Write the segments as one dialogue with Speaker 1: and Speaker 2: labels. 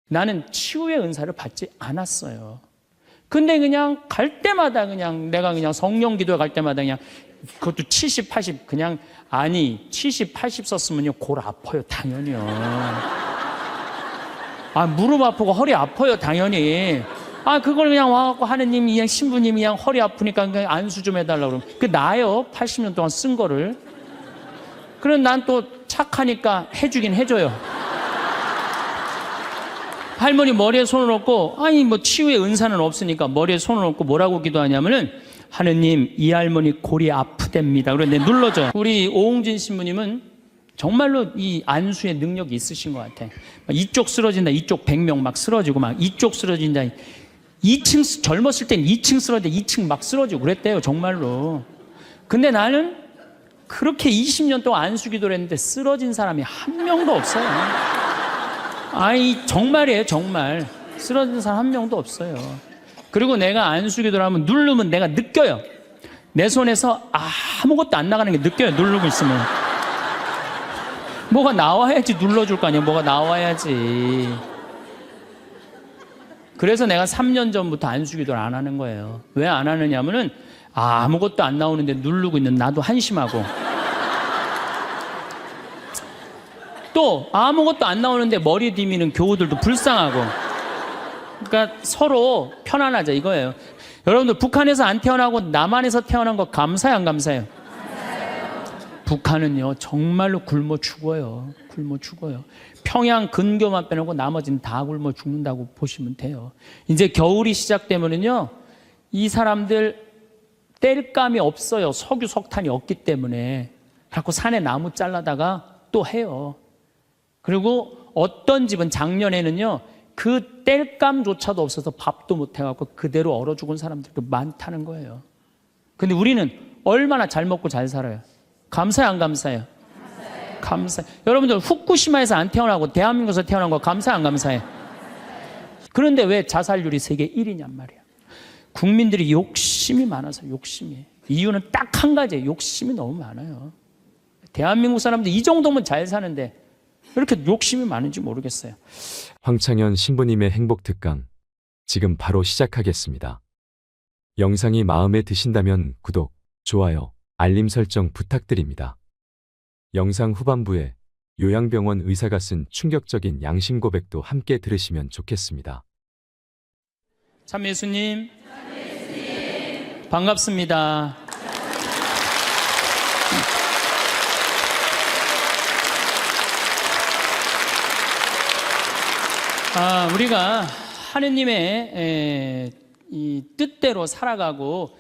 Speaker 1: 나는 치유의 은사를 받지 않았어요. 근데 그냥 갈 때마다 그냥 내가 그냥 성령 기도에 갈 때마다 그냥 그것도 70, 80 그냥 아니 70, 80 썼으면요 골 아파요 당연히요. 아 무릎 아프고 허리 아파요 당연히. 아 그걸 그냥 와갖고 하느님이 그냥 신부님이 그냥 허리 아프니까 그냥 안수 좀 해달라고 그러면 그 나요 80년 동안 쓴 거를. 그럼 난 또 착하니까 해주긴 해줘요. 할머니 머리에 손을 얹고 아니 뭐 치유의 은사는 없으니까 머리에 손을 얹고 뭐라고 기도하냐면은 하느님 이 할머니 골이 아프답니다. 그런데 눌러줘요. 우리 오홍진 신부님은 정말로 이 안수의 능력이 있으신 것 같아. 이쪽 쓰러진다 이쪽 100명 막 쓰러지고 막 이쪽 쓰러진다 2층 젊었을 땐 2층 쓰러진다 2층 막 쓰러지고 그랬대요 정말로. 근데 나는 그렇게 20년 동안 안수 기도를 했는데 쓰러진 사람이 한 명도 없어요. 아이 정말이에요 정말. 쓰러진 사람 한 명도 없어요. 그리고 내가 안수 기도를 하면 누르면 내가 느껴요. 내 손에서 아무것도 안 나가는 게 느껴요. 누르고 있으면 뭐가 나와야지 눌러줄 거 아니에요. 뭐가 나와야지. 그래서 내가 3년 전부터 안수 기도를 안 하는 거예요. 왜 안 하느냐면은 아무것도 안 나오는데 누르고 있는 나도 한심하고 또 아무것도 안 나오는데 머리 디미는 교우들도 불쌍하고. 그러니까 서로 편안하자 이거예요. 여러분들 북한에서 안 태어나고 남한에서 태어난 거 감사해요 안 감사해요? 북한은요 정말로 굶어 죽어요. 굶어 죽어요. 평양 근교만 빼놓고 나머지는 다 굶어 죽는다고 보시면 돼요. 이제 겨울이 시작되면은요 이 사람들 땔감이 없어요. 석유 석탄이 없기 때문에. 그래서 산에 나무 잘라다가 또 해요. 그리고 어떤 집은 작년에는요 그 땔감조차도 없어서 밥도 못 해갖고 그대로 얼어 죽은 사람들도 많다는 거예요. 근데 우리는 얼마나 잘 먹고 잘 살아요. 감사해요 안 감사해요? 감사해요. 여러분들 후쿠시마에서 안 태어나고 대한민국에서 태어난 거 감사해 안 감사해? 그런데 왜 자살률이 세계 1위냔 말이야. 국민들이 욕심이 많아서 욕심이. 이유는 딱 한 가지예요. 욕심이 너무 많아요. 대한민국 사람들 이 정도면 잘 사는데 왜 이렇게 욕심이 많은지 모르겠어요.
Speaker 2: 황창현 신부님의 행복특강 지금 바로 시작하겠습니다. 영상이 마음에 드신다면 구독, 좋아요, 알림 설정 부탁드립니다. 영상 후반부에 요양병원 의사가 쓴 충격적인 양심 고백도 함께 들으시면 좋겠습니다.
Speaker 1: 참예수님 반갑습니다. 우리가 하느님의 이 뜻대로 살아가고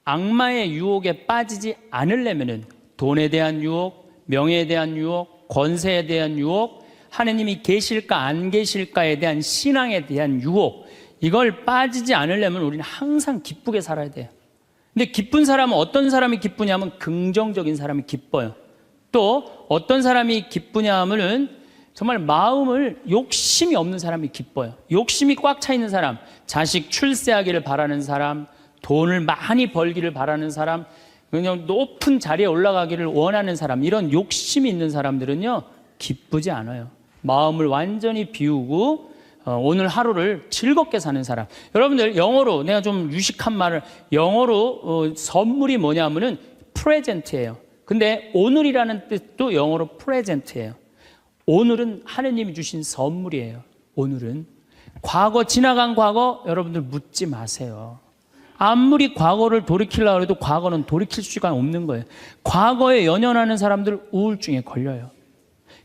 Speaker 1: 악마의 유혹에 빠지지 않으려면은 돈에 대한 유혹, 명예에 대한 유혹, 권세에 대한 유혹, 하느님이 계실까 안 계실까에 대한 신앙에 대한 유혹, 이걸 빠지지 않으려면 우리는 항상 기쁘게 살아야 돼요. 근데 기쁜 사람은 어떤 사람이 기쁘냐면 긍정적인 사람이 기뻐요. 또 어떤 사람이 기쁘냐 하면은 정말 마음을 욕심이 없는 사람이 기뻐요. 욕심이 꽉 차 있는 사람, 자식 출세하기를 바라는 사람, 돈을 많이 벌기를 바라는 사람, 그냥 높은 자리에 올라가기를 원하는 사람, 이런 욕심이 있는 사람들은요 기쁘지 않아요. 마음을 완전히 비우고 오늘 하루를 즐겁게 사는 사람. 여러분들 영어로 내가 좀 유식한 말을 영어로 선물이 뭐냐면은 프레젠트예요. 근데 오늘이라는 뜻도 영어로 프레젠트예요. 오늘은 하느님이 주신 선물이에요. 오늘은 과거 지나간 과거 여러분들 묻지 마세요. 아무리 과거를 돌이키려고 해도 과거는 돌이킬 수가 없는 거예요. 과거에 연연하는 사람들 우울증에 걸려요.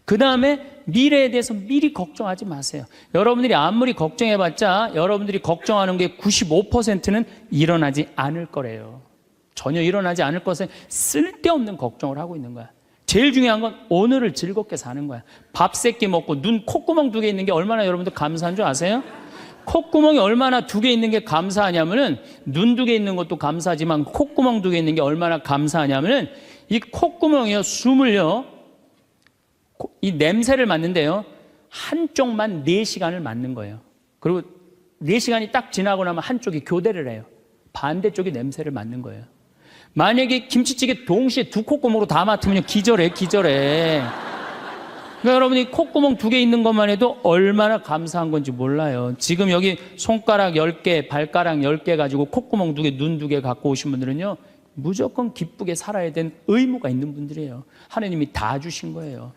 Speaker 1: 그 다음에 미래에 대해서 미리 걱정하지 마세요. 여러분들이 아무리 걱정해봤자 여러분들이 걱정하는 게 95%는 일어나지 않을 거래요. 전혀 일어나지 않을 것에 쓸데없는 걱정을 하고 있는 거야. 제일 중요한 건 오늘을 즐겁게 사는 거야. 밥 세 끼 먹고 눈 콧구멍 2개 있는 게 얼마나 여러분들 감사한 줄 아세요? 콧구멍이 얼마나 2개 있는 게 감사하냐면은 눈 2개 있는 것도 감사하지만 콧구멍 2개 있는 게 얼마나 감사하냐면은 이 콧구멍이요 숨을요 이 냄새를 맡는데요 한쪽만 4시간을 맡는 거예요. 그리고 4시간이 딱 지나고 나면 한쪽이 교대를 해요. 반대쪽이 냄새를 맡는 거예요. 만약에 김치찌개 동시에 2 콧구멍으로 다 맡으면 기절해. 그러니까 여러분이 콧구멍 2개 있는 것만 해도 얼마나 감사한 건지 몰라요. 지금 여기 손가락 10개, 발가락 10개 가지고 콧구멍 2개, 눈 2개 갖고 오신 분들은요, 무조건 기쁘게 살아야 되는 의무가 있는 분들이에요. 하나님이 다 주신 거예요.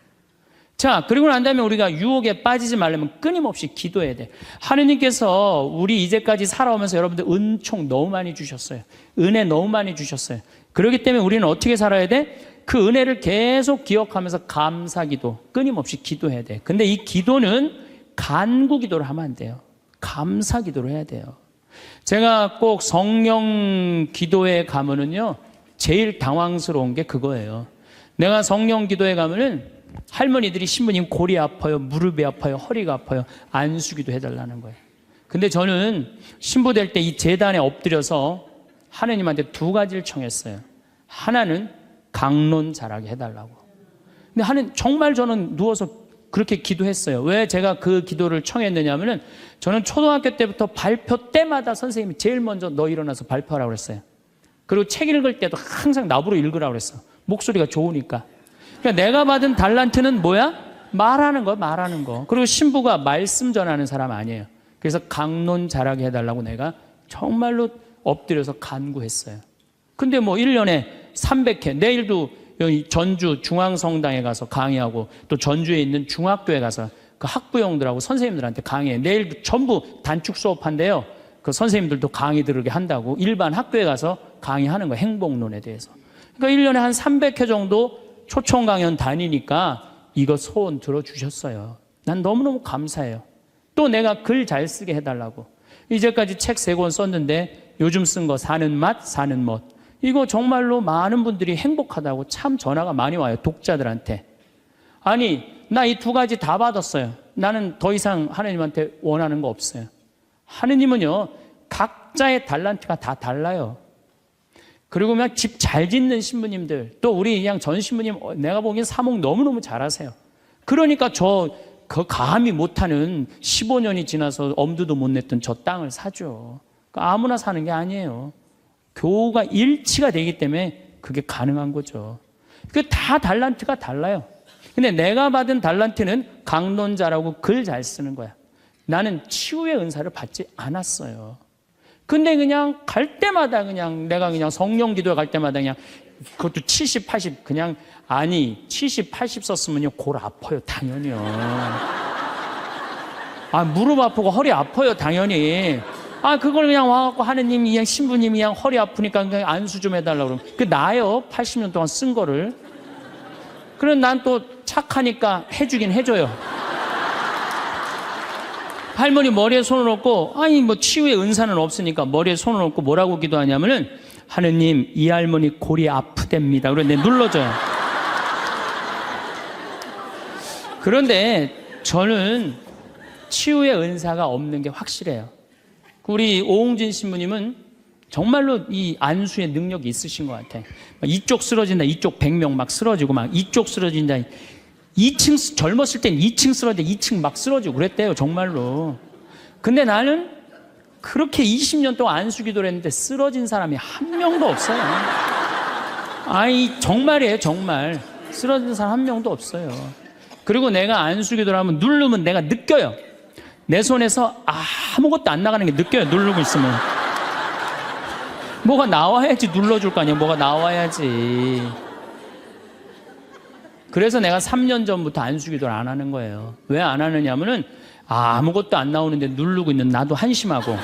Speaker 1: 자, 그리고 난 다음에 우리가 유혹에 빠지지 말려면 끊임없이 기도해야 돼. 하느님께서 우리 이제까지 살아오면서 여러분들 은총 너무 많이 주셨어요. 은혜 너무 많이 주셨어요. 그렇기 때문에 우리는 어떻게 살아야 돼? 그 은혜를 계속 기억하면서 감사기도, 끊임없이 기도해야 돼. 근데 이 기도는 간구 기도를 하면 안 돼요. 감사 기도를 해야 돼요. 제가 꼭 성령 기도에 가면은요, 제일 당황스러운 게 그거예요. 내가 성령 기도에 가면은 할머니들이 신부님 골이 아파요, 무릎이 아파요, 허리가 아파요, 안수기도 해달라는 거예요. 근데 저는 신부 될 때 이 제단에 엎드려서 하느님한테 2가지를 청했어요. 하나는 강론 잘하게 해달라고. 근데 정말 저는 누워서 그렇게 기도했어요. 왜 제가 그 기도를 청했느냐 하면은 저는 초등학교 때부터 발표 때마다 선생님이 제일 먼저 너 일어나서 발표하라고 그랬어요. 그리고 책 읽을 때도 항상 나보러 읽으라고 그랬어. 목소리가 좋으니까. 그러니까 내가 받은 달란트는 뭐야? 말하는 거, 말하는 거. 그리고 신부가 말씀 전하는 사람 아니에요. 그래서 강론 잘하게 해달라고 내가 정말로 엎드려서 간구했어요. 근데 뭐 1년에 300회, 내일도 여기 전주 중앙성당에 가서 강의하고 또 전주에 있는 중학교에 가서 그 학부형들하고 선생님들한테 강의해. 내일도 전부 단축 수업한대요. 그 선생님들도 강의 들으게 한다고 일반 학교에 가서 강의하는 거예요. 행복론에 대해서. 그러니까 1년에 한 300회 정도 초청 강연 다니니까 이거 소원 들어주셨어요. 난 너무너무 감사해요. 또 내가 글 잘 쓰게 해달라고. 이제까지 책 3권 썼는데 요즘 쓴 거 사는 맛, 사는 멋. 이거 정말로 많은 분들이 행복하다고 참 전화가 많이 와요. 독자들한테. 아니, 나 이 2가지 다 받았어요. 나는 더 이상 하느님한테 원하는 거 없어요. 하느님은요, 각자의 달란트가 다 달라요. 그리고 그냥 집 잘 짓는 신부님들, 또 우리 그냥 전 신부님, 내가 보기엔 사목 너무너무 잘하세요. 그러니까 그 감히 못하는 15년이 지나서 엄두도 못 냈던 저 땅을 사죠. 그러니까 아무나 사는 게 아니에요. 교우가 일치가 되기 때문에 그게 가능한 거죠. 그 다 달란트가 달라요. 근데 내가 받은 달란트는 강론자라고 글 잘 쓰는 거야. 나는 치유의 은사를 받지 않았어요. 근데 그냥 갈 때마다 내가 성령 기도에 갈 때마다 그것도 70, 80 아니 70, 80 썼으면요 골 아파요 당연히요. 무릎 아프고 허리 아파요 당연히. 그걸 그냥 와갖고 하느님이 그냥 신부님이 그냥 허리 아프니까 그냥 안수 좀 해달라고 그러면 그 나요 80년 동안 쓴 거를. 그럼 난 또 착하니까 해주긴 해줘요. 할머니 머리에 손을 얹고 뭐 치유의 은사는 없으니까 머리에 손을 얹고 뭐라고 기도하냐면은 하느님 이 할머니 골이 아프답니다. 그래서 내가 눌러줘요. 그런데 저는 치유의 은사가 없는 게 확실해요. 우리 오홍진 신부님은 정말로 이 안수의 능력이 있으신 것 같아. 이쪽 쓰러진다, 이쪽 100명 막 쓰러지고 막 이쪽 쓰러진다. 2층 젊었을 땐 2층 쓰러진다, 2층 막 쓰러지고 그랬대요 정말로. 근데 나는 그렇게 20년 동안 안수 기도를 했는데 쓰러진 사람이 한 명도 없어요. 정말이에요 정말. 쓰러진 사람 한 명도 없어요. 그리고 내가 안수 기도를 하면 누르면 내가 느껴요. 내 손에서 아무것도 안 나가는 게 느껴요. 누르고 있으면 뭐가 나와야지 눌러줄 거 아니에요. 뭐가 나와야지. 그래서 내가 3년 전부터 안수 기도를 안 하는 거예요. 왜 안 하느냐면은 아무것도 안 나오는데 누르고 있는 나도 한심하고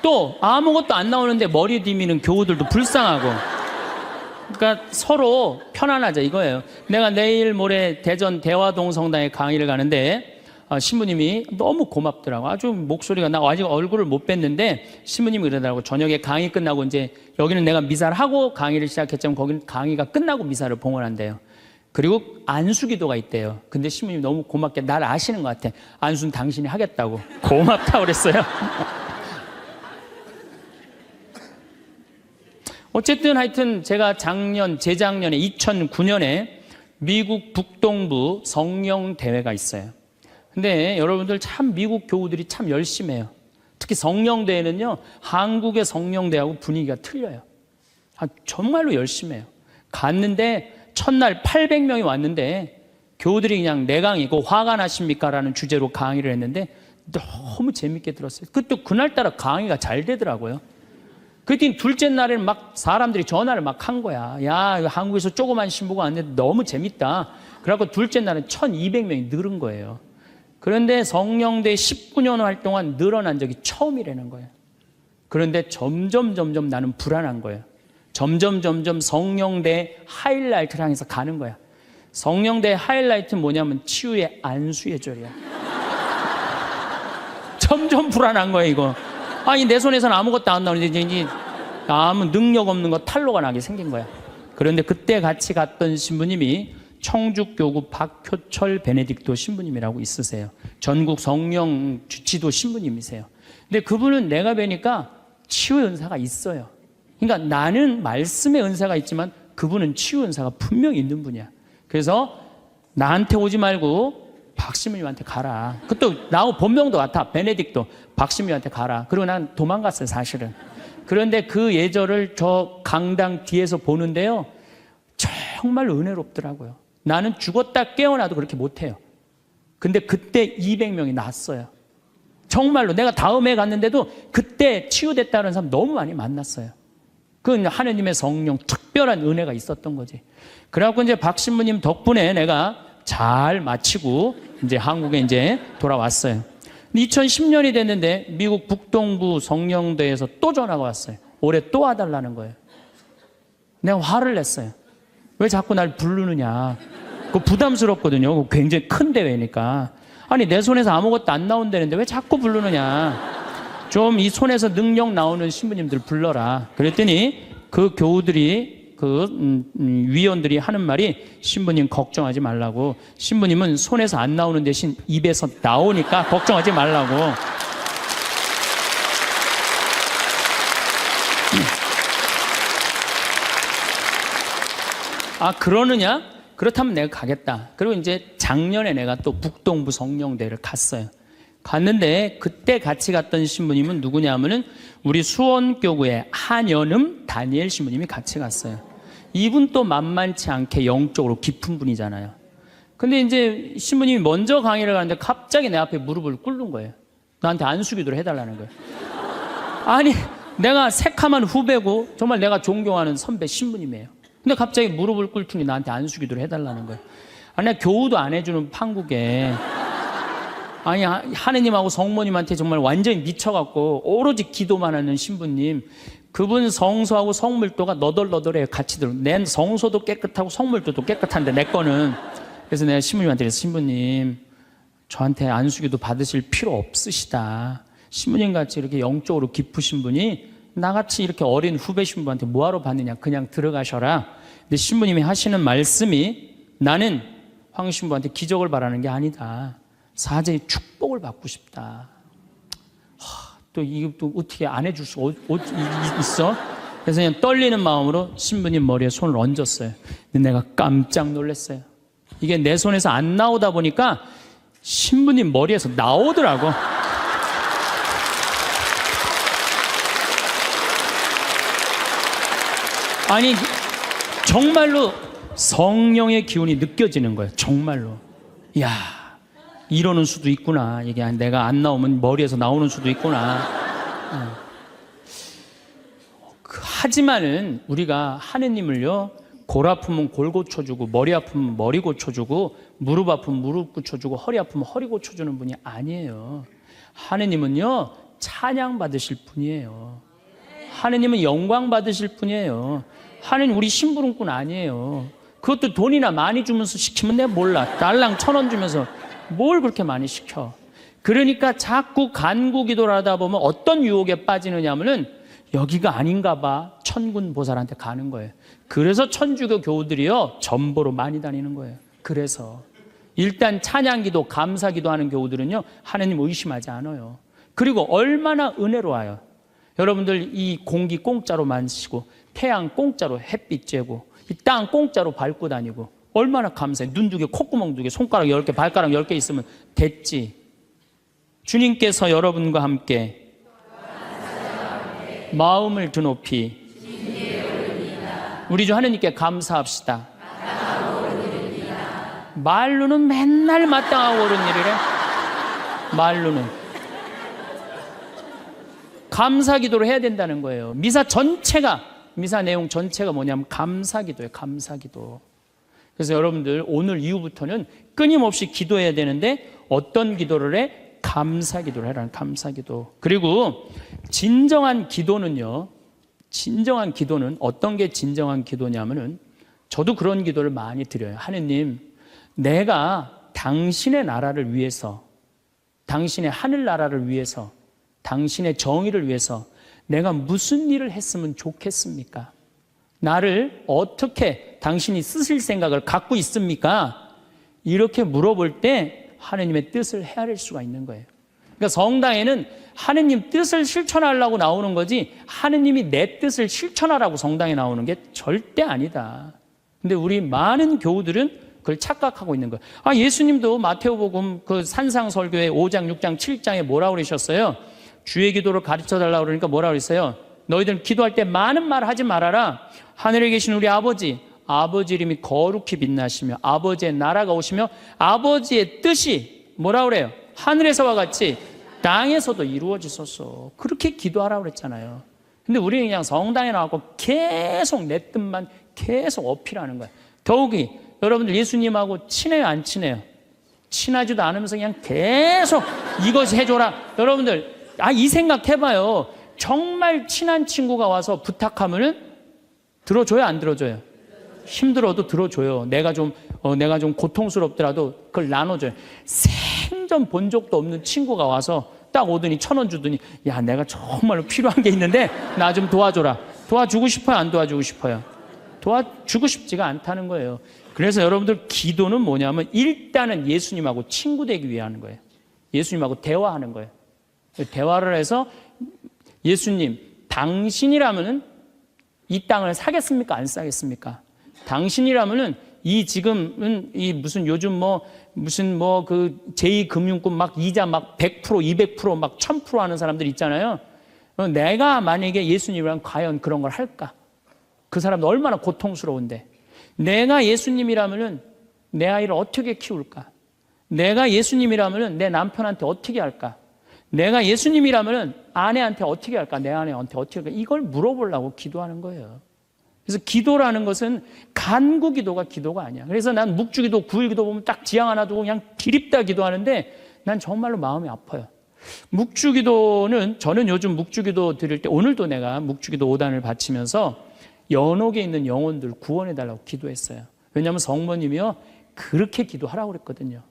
Speaker 1: 또 아무것도 안 나오는데 머리 디미는 교우들도 불쌍하고. 그러니까 서로 편안하자 이거예요. 내가 내일 모레 대전 대화동 성당에 강의를 가는데 신부님이 너무 고맙더라고. 아주 목소리가 나 아직 얼굴을 못 뵀는데 신부님이 그러더라고. 저녁에 강의 끝나고 이제 여기는 내가 미사를 하고 강의를 시작했지만 거기는 강의가 끝나고 미사를 봉헌한대요. 그리고 안수기도가 있대요. 근데 신부님이 너무 고맙게 날 아시는 것 같아. 안수는 당신이 하겠다고. 고맙다고 그랬어요. 어쨌든 하여튼 제가 재작년에 2009년에 미국 북동부 성령 대회가 있어요. 근데 여러분들 참 미국 교우들이 참 열심히 해요. 특히 성령대회는요, 한국의 성령대회하고 분위기가 틀려요. 정말로 열심히 해요. 갔는데 첫날 800명이 왔는데 교우들이 그냥 내강이고 화가 나십니까? 라는 주제로 강의를 했는데 너무 재밌게 들었어요. 그날따라 강의가 잘 되더라고요. 그랬더니 둘째 날에는 막 사람들이 전화를 막 한 거야. 야, 한국에서 조그만 신부가 왔는데 너무 재밌다. 그래갖고 둘째 날은 1200명이 늘은 거예요. 그런데 성령대 19년 활동한 늘어난 적이 처음이라는 거예요. 그런데 점점 나는 불안한 거예요. 점점 성령대 하이라이트를 향해서 가는 거야. 성령대 하이라이트는 뭐냐면 치유의 안수의 절이야. 점점 불안한 거야, 이거. 아니, 내 손에서는 아무것도 안 나오는데 이제 아무 능력 없는 거 탈로가 나게 생긴 거야. 그런데 그때 같이 갔던 신부님이 청주교구 박효철 베네딕토 신부님이라고 있으세요. 전국 성령 지도 신부님이세요. 근데 그분은 내가 뵈니까 치유의 은사가 있어요. 그러니까 나는 말씀의 은사가 있지만 그분은 치유 은사가 분명히 있는 분이야. 그래서 나한테 오지 말고 박신부님한테 가라. 그것도 나하고 본명도 같아. 베네딕토. 박신부님한테 가라. 그리고 난 도망갔어요, 사실은. 그런데 그 예절을 저 강당 뒤에서 보는데요, 정말 은혜롭더라고요. 나는 죽었다 깨어나도 그렇게 못해요. 근데 그때 200명이 났어요. 정말로 내가 다음에 갔는데도 그때 치유됐다는 사람 너무 많이 만났어요. 그건 하느님의 성령 특별한 은혜가 있었던 거지. 그래갖고 이제 박 신부님 덕분에 내가 잘 마치고 이제 한국에 이제 돌아왔어요. 2010년이 됐는데 미국 북동부 성령대에서 또 전화가 왔어요. 올해 또 와달라는 거예요. 내가 화를 냈어요. 왜 자꾸 날 부르느냐. 그거 부담스럽거든요. 그거 굉장히 큰 대회니까. 아니, 내 손에서 아무것도 안 나온다는데 왜 자꾸 부르느냐. 좀 이 손에서 능력 나오는 신부님들 불러라. 그랬더니 그 교우들이 위원들이 하는 말이 신부님 걱정하지 말라고. 신부님은 손에서 안 나오는 대신 입에서 나오니까 걱정하지 말라고. 아, 그러느냐? 그렇다면 내가 가겠다. 그리고 이제 작년에 내가 또 북동부 성령대를 갔어요. 갔는데 그때 같이 갔던 신부님은 누구냐면은 우리 수원교구의 한연음 다니엘 신부님이 같이 갔어요. 이분 또 만만치 않게 영적으로 깊은 분이잖아요. 근데 이제 신부님이 먼저 강의를 가는데 갑자기 내 앞에 무릎을 꿇는 거예요. 나한테 안수기도를 해달라는 거예요. 아니, 내가 새카만 후배고 정말 내가 존경하는 선배 신부님이에요. 근데 갑자기 무릎을 꿇더니 나한테 안수기도를 해달라는 거예요. 아니, 내가 교우도 안 해주는 판국에, 아니, 하느님하고 성모님한테 정말 완전히 미쳐갖고 오로지 기도만 하는 신부님, 그분 성소하고 성물도가 너덜너덜해요. 같이 들어. 내 성소도 깨끗하고 성물도도 깨끗한데 내 거는. 그래서 내가 신부님한테 그래서 신부님, 저한테 안수기도 받으실 필요 없으시다. 신부님 같이 이렇게 영적으로 깊으신 분이 나같이 이렇게 어린 후배 신부한테 뭐하러 받느냐. 그냥 들어가셔라. 근데 신부님이 하시는 말씀이 나는 황 신부한테 기적을 바라는 게 아니다. 사제의 축복을 받고 싶다. 또 이것도 어떻게 안 해줄 수 있어? 그래서 그냥 떨리는 마음으로 신부님 머리에 손을 얹었어요. 근데 내가 깜짝 놀랐어요. 이게 내 손에서 안 나오다 보니까 신부님 머리에서 나오더라고. 아니, 정말로 성령의 기운이 느껴지는 거예요. 정말로. 이야, 이러는 수도 있구나. 이게 내가 안 나오면 머리에서 나오는 수도 있구나. 하지만은 우리가 하느님을요, 골 아프면 골 고쳐주고, 머리 아프면 머리 고쳐주고, 무릎 아프면 무릎 고쳐주고, 허리 아프면 허리 고쳐주는 분이 아니에요. 하느님은요, 찬양 받으실 분이에요. 하느님은 영광 받으실 분이에요. 하느님 우리 심부름꾼 아니에요. 그것도 돈이나 많이 주면서 시키면 내가 몰라. 달랑 1,000원 주면서 뭘 그렇게 많이 시켜. 그러니까 자꾸 간구 기도를 하다 보면 어떤 유혹에 빠지느냐 하면은 여기가 아닌가 봐. 천군 보살한테 가는 거예요. 그래서 천주교 교우들이요, 전보로 많이 다니는 거예요. 그래서 일단 찬양기도 감사기도 하는 교우들은요, 하느님 의심하지 않아요. 그리고 얼마나 은혜로워요. 여러분들 이 공기 공짜로 마시고, 태양 공짜로 햇빛 쬐고, 이 땅 공짜로 밟고 다니고, 얼마나 감사해. 눈 2개, 콧구멍 2개, 손가락 10개, 발가락 10개 있으면 됐지. 주님께서 여러분과 함께 마음을 드높이 우리 주 하느님께 감사합시다. 말로는 맨날 마땅하고 옳은 일이래. 말로는. 감사 기도를 해야 된다는 거예요. 미사 내용 전체가 뭐냐면 감사 기도예요. 감사 기도. 그래서 여러분들 오늘 이후부터는 끊임없이 기도해야 되는데 어떤 기도를 해? 감사 기도를 해라는 감사 기도. 그리고 진정한 기도는 어떤 게 진정한 기도냐면은 저도 그런 기도를 많이 드려요. 하느님, 내가 당신의 나라를 위해서, 당신의 하늘나라를 위해서, 당신의 정의를 위해서 내가 무슨 일을 했으면 좋겠습니까? 나를 어떻게 당신이 쓰실 생각을 갖고 있습니까? 이렇게 물어볼 때 하느님의 뜻을 헤아릴 수가 있는 거예요. 그러니까 성당에는 하느님 뜻을 실천하려고 나오는 거지 하느님이 내 뜻을 실천하라고 성당에 나오는 게 절대 아니다. 근데 우리 많은 교우들은 그걸 착각하고 있는 거예요. 예수님도 마태오복음 그 산상설교의 5장, 6장, 7장에 뭐라고 그러셨어요? 주의 기도를 가르쳐 달라고 그러니까 뭐라고 그랬어요? 너희들은 기도할 때 많은 말 하지 말아라. 하늘에 계신 우리 아버지 이름이 거룩히 빛나시며 아버지의 나라가 오시며 아버지의 뜻이 뭐라고 그래요? 하늘에서와 같이 땅에서도 이루어지소서. 그렇게 기도하라고 그랬잖아요. 근데 우리는 그냥 성당에 나와서 계속 내 뜻만 계속 어필하는 거예요. 더욱이 여러분들 예수님하고 친해요, 안 친해요? 친하지도 않으면서 그냥 계속 이것이 해줘라. 여러분들 이 생각 해봐요. 정말 친한 친구가 와서 부탁하면은 들어줘요, 안 들어줘요? 힘들어도 들어줘요. 내가 좀 고통스럽더라도 그걸 나눠줘요. 생전 본 적도 없는 친구가 와서 딱 오더니 1,000원 주더니 야, 내가 정말로 필요한 게 있는데 나 좀 도와줘라. 도와주고 싶어요, 안 도와주고 싶어요? 도와주고 싶지가 않다는 거예요. 그래서 여러분들 기도는 뭐냐면 일단은 예수님하고 친구 되기 위해 하는 거예요. 예수님하고 대화하는 거예요. 대화를 해서 예수님, 당신이라면은 이 땅을 사겠습니까? 안 사겠습니까? 당신이라면은 지금은 무슨 요즘 그 제2금융권 막 이자 막 100%, 200%, 막 1000% 하는 사람들 있잖아요. 내가 만약에 예수님이랑 과연 그런 걸 할까? 그 사람도 얼마나 고통스러운데. 내가 예수님이라면은 내 아이를 어떻게 키울까? 내가 예수님이라면은 내 남편한테 어떻게 할까? 내가 예수님이라면은 아내한테 어떻게 할까? 내 아내한테 어떻게 할까? 이걸 물어보려고 기도하는 거예요. 그래서 기도라는 것은 간구 기도가 기도가 아니야. 그래서 난 묵주기도, 구일기도 보면 딱 지향 하나 두고 그냥 기립다 기도하는데 난 정말로 마음이 아파요. 묵주기도는 저는 요즘 묵주기도 드릴 때 오늘도 내가 묵주기도 5단을 바치면서 연옥에 있는 영혼들 구원해달라고 기도했어요. 왜냐하면 성모님이요 그렇게 기도하라고 그랬거든요.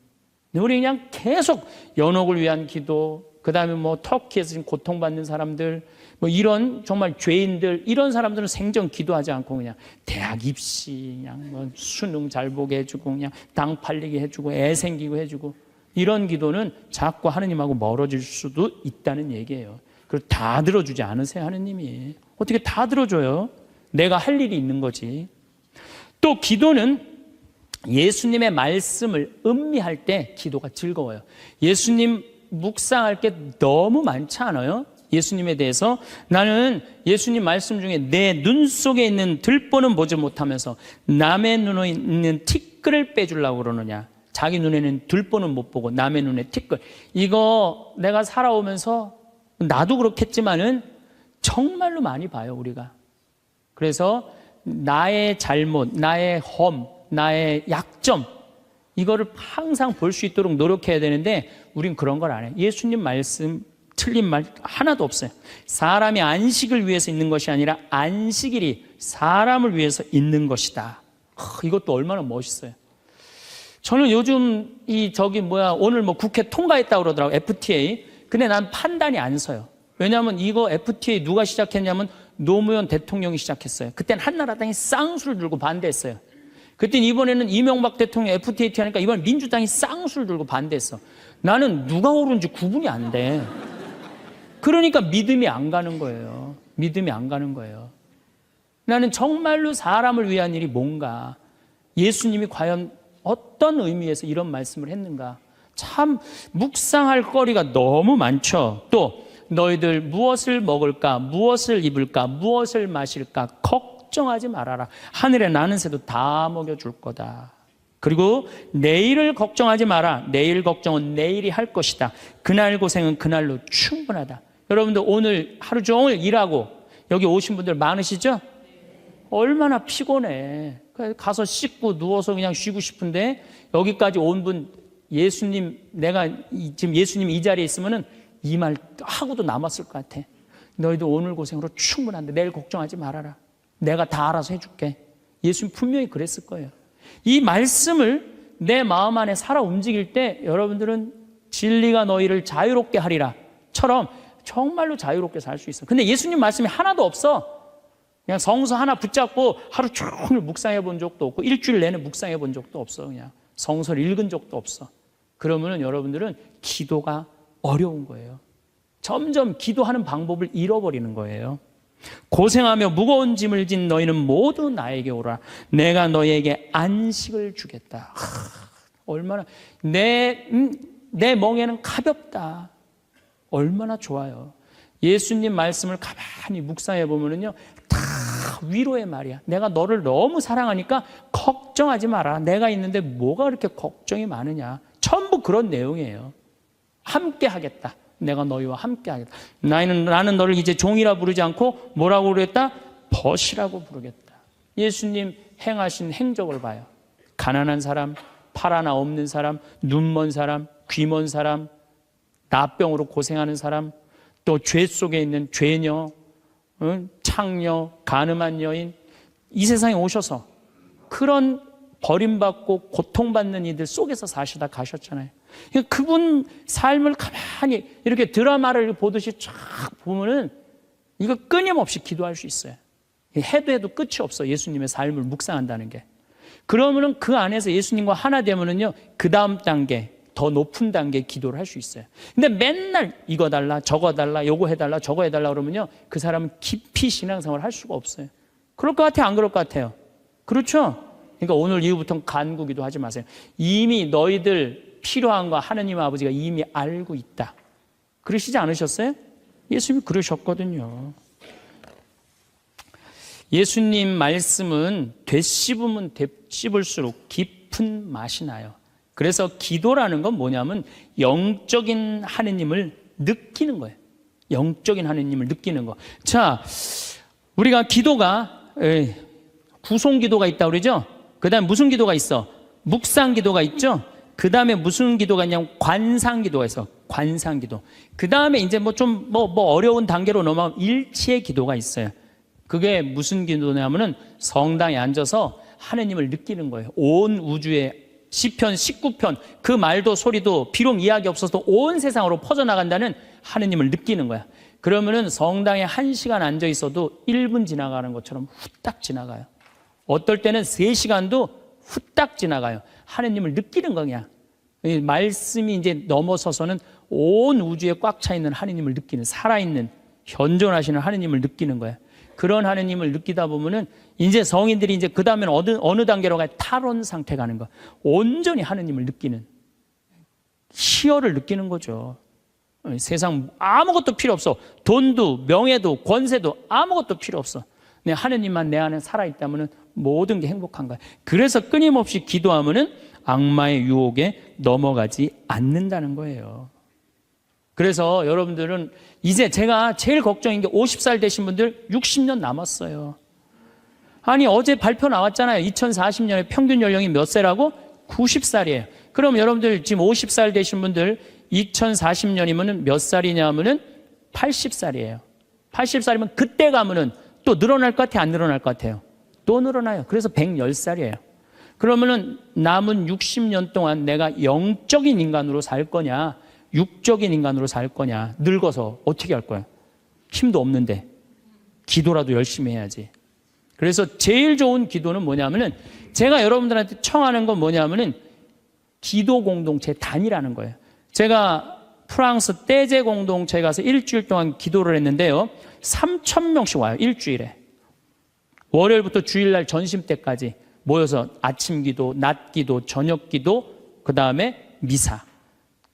Speaker 1: 근데 우리 그냥 계속 연옥을 위한 기도, 그 다음에 터키에서 지금 고통받는 사람들, 이런 정말 죄인들, 이런 사람들은 생전 기도하지 않고 그냥 대학 입시, 그냥 수능 잘 보게 해주고, 그냥 당 팔리게 해주고, 애 생기고 해주고, 이런 기도는 자꾸 하느님하고 멀어질 수도 있다는 얘기예요. 그걸 다 들어주지 않으세요, 하느님이. 어떻게 다 들어줘요? 내가 할 일이 있는 거지. 또 기도는 예수님의 말씀을 음미할 때 기도가 즐거워요. 예수님 묵상할 게 너무 많지 않아요? 예수님에 대해서 나는 예수님 말씀 중에 내 눈 속에 있는 들보는 보지 못하면서 남의 눈에 있는 티끌을 빼주려고 그러느냐. 자기 눈에는 들보는 못 보고 남의 눈에 티끌. 이거 내가 살아오면서 나도 그렇겠지만은 정말로 많이 봐요, 우리가. 그래서 나의 잘못, 나의 험, 나의 약점, 이거를 항상 볼 수 있도록 노력해야 되는데 우린 그런 걸 안 해요. 예수님 말씀 틀린 말 하나도 없어요. 사람이 안식을 위해서 있는 것이 아니라 안식일이 사람을 위해서 있는 것이다. 이것도 얼마나 멋있어요. 저는 요즘 오늘 국회 통과했다고 그러더라고요. FTA. 근데 난 판단이 안 서요. 왜냐하면 이거 FTA 누가 시작했냐면 노무현 대통령이 시작했어요. 그때는 한나라당이 쌍수를 들고 반대했어요. 그때는 이번에는 이명박 대통령 FTA 하니까 이번 민주당이 쌍수를 들고 반대했어. 나는 누가 옳은지 구분이 안 돼. 그러니까 믿음이 안 가는 거예요. 믿음이 안 가는 거예요. 나는 정말로 사람을 위한 일이 뭔가, 예수님이 과연 어떤 의미에서 이런 말씀을 했는가, 참 묵상할 거리가 너무 많죠. 또 너희들 무엇을 먹을까, 무엇을 입을까, 무엇을 마실까 걱정하지 말아라. 하늘에 나는 새도 다 먹여줄 거다. 그리고 내일을 걱정하지 마라. 내일 걱정은 내일이 할 것이다. 그날 고생은 그날로 충분하다. 여러분들 오늘 하루 종일 일하고 여기 오신 분들 많으시죠? 얼마나 피곤해. 가서 씻고 누워서 그냥 쉬고 싶은데 여기까지 온 분 예수님, 내가 지금 예수님 이 자리에 있으면은 이 말 하고도 남았을 것 같아. 너희도 오늘 고생으로 충분한데 내일 걱정하지 말아라. 내가 다 알아서 해줄게. 예수님 분명히 그랬을 거예요. 이 말씀을 내 마음 안에 살아 움직일 때 여러분들은 진리가 너희를 자유롭게 하리라 처럼 정말로 자유롭게 살 수 있어. 근데 예수님 말씀이 하나도 없어. 그냥 성서 하나 붙잡고 하루 종일 묵상해 본 적도 없고 일주일 내내 묵상해 본 적도 없어. 그냥 성서를 읽은 적도 없어. 그러면은 여러분들은 기도가 어려운 거예요. 점점 기도하는 방법을 잃어버리는 거예요. 고생하며 무거운 짐을 진 너희는 모두 나에게 오라. 내가 너희에게 안식을 주겠다. 얼마나 내 멍에는 가볍다. 얼마나 좋아요. 예수님 말씀을 가만히 묵상해 보면은요, 다 위로의 말이야. 내가 너를 너무 사랑하니까 걱정하지 마라. 내가 있는데 뭐가 그렇게 걱정이 많으냐. 전부 그런 내용이에요. 함께 하겠다. 내가 너희와 함께 하겠다. 나는 너를 이제 종이라 부르지 않고 뭐라고 부르겠다? 벗이라고 부르겠다. 예수님 행하신 행적을 봐요. 가난한 사람, 팔 하나 없는 사람, 눈 먼 사람, 귀 먼 사람, 나병으로 고생하는 사람, 또 죄 속에 있는 죄녀, 창녀, 가늠한 여인, 이 세상에 오셔서 그런 버림받고 고통받는 이들 속에서 사시다 가셨잖아요. 그분 삶을 가만히 이렇게 드라마를 보듯이 쫙 보면은 이거 끊임없이 기도할 수 있어요. 해도 끝이 없어. 예수님의 삶을 묵상한다는 게. 그러면은 그 안에서 예수님과 하나 되면은요, 그 다음 단계, 더 높은 단계 기도를 할 수 있어요. 근데 맨날 이거 달라, 저거 달라, 요거 해달라, 저거 해달라 그러면요, 그 사람은 깊이 신앙생활을 할 수가 없어요. 그럴 것 같아요? 안 그럴 것 같아요? 그렇죠? 그러니까 오늘 이후부터는 간구기도 하지 마세요. 이미 너희들 필요한 거 하느님 아버지가 이미 알고 있다. 그러시지 않으셨어요? 예수님이 그러셨거든요. 예수님 말씀은 되씹으면 되씹을수록 깊은 맛이 나요. 그래서 기도라는 건 뭐냐면 영적인 하느님을 느끼는 거예요. 영적인 하느님을 느끼는 거. 자, 우리가 기도가 구송 기도가 있다고 그러죠? 그 다음에 무슨 기도가 있어? 묵상 기도가 있죠? 그 다음에 무슨 기도가 있냐면 관상 기도가 있어. 관상 기도. 그 다음에 이제 어려운 단계로 넘어가면 일치의 기도가 있어요. 그게 무슨 기도냐면은 성당에 앉아서 하느님을 느끼는 거예요. 온 우주에 시편 19편 그 말도 소리도 비록 이야기 없어도 온 세상으로 퍼져나간다는 하느님을 느끼는 거야. 그러면은 성당에 1시간 앉아 있어도 1분 지나가는 것처럼 후딱 지나가요. 어떨 때는 3시간도 후딱 지나가요. 하느님을 느끼는 거냐. 말씀이 이제 넘어서서는 온 우주에 꽉 차 있는 하느님을 느끼는, 살아있는 현존하시는 하느님을 느끼는 거야. 그런 하느님을 느끼다 보면은 이제 성인들이 이제 그 다음에는 어느 단계로 가요? 탈원 상태 가는 거. 온전히 하느님을 느끼는, 희열을 느끼는 거죠. 세상 아무것도 필요 없어. 돈도 명예도 권세도 아무것도 필요 없어. 내 하느님만 내 안에 살아있다면 모든 게 행복한 거야. 그래서 끊임없이 기도하면은 악마의 유혹에 넘어가지 않는다는 거예요. 그래서 여러분들은 이제 제가 제일 걱정인 게 50살 되신 분들 60년 남았어요. 아니 어제 발표 나왔잖아요. 2040년에 평균 연령이 몇 세라고? 90살이에요. 그럼 여러분들 지금 50살 되신 분들 2040년이면 몇 살이냐 하면은 80살이에요. 80살이면 그때 가면은 또 늘어날 것 같아요? 안 늘어날 것 같아요? 또 늘어나요. 그래서 110살이에요. 그러면은 남은 60년 동안 내가 영적인 인간으로 살 거냐, 육적인 인간으로 살 거냐, 늙어서 어떻게 할 거야? 힘도 없는데 기도라도 열심히 해야지. 그래서 제일 좋은 기도는 뭐냐면은 제가 여러분들한테 청하는 건 뭐냐면은 기도 공동체 단위라는 거예요. 제가 프랑스 떼제 공동체에 가서 일주일 동안 기도를 했는데요. 3,000명씩 와요. 일주일에. 월요일부터 주일날 점심 때까지 모여서 아침 기도, 낮 기도, 저녁 기도, 그 다음에 미사.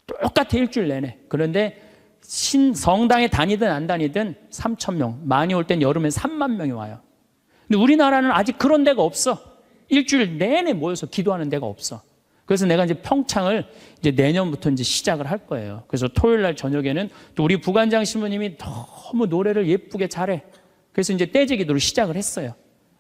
Speaker 1: 똑같아 일주일 내내. 그런데 성당에 다니든 안 다니든 3,000명. 많이 올 땐 여름엔 3만 명이 와요. 근데 우리나라는 아직 그런 데가 없어. 일주일 내내 모여서 기도하는 데가 없어. 그래서 내가 이제 평창을 이제 내년부터 이제 시작을 할 거예요. 그래서 토요일 날 저녁에는 또 우리 부관장 신부님이 너무 노래를 예쁘게 잘해. 그래서 이제 떼제 기도를 시작을 했어요.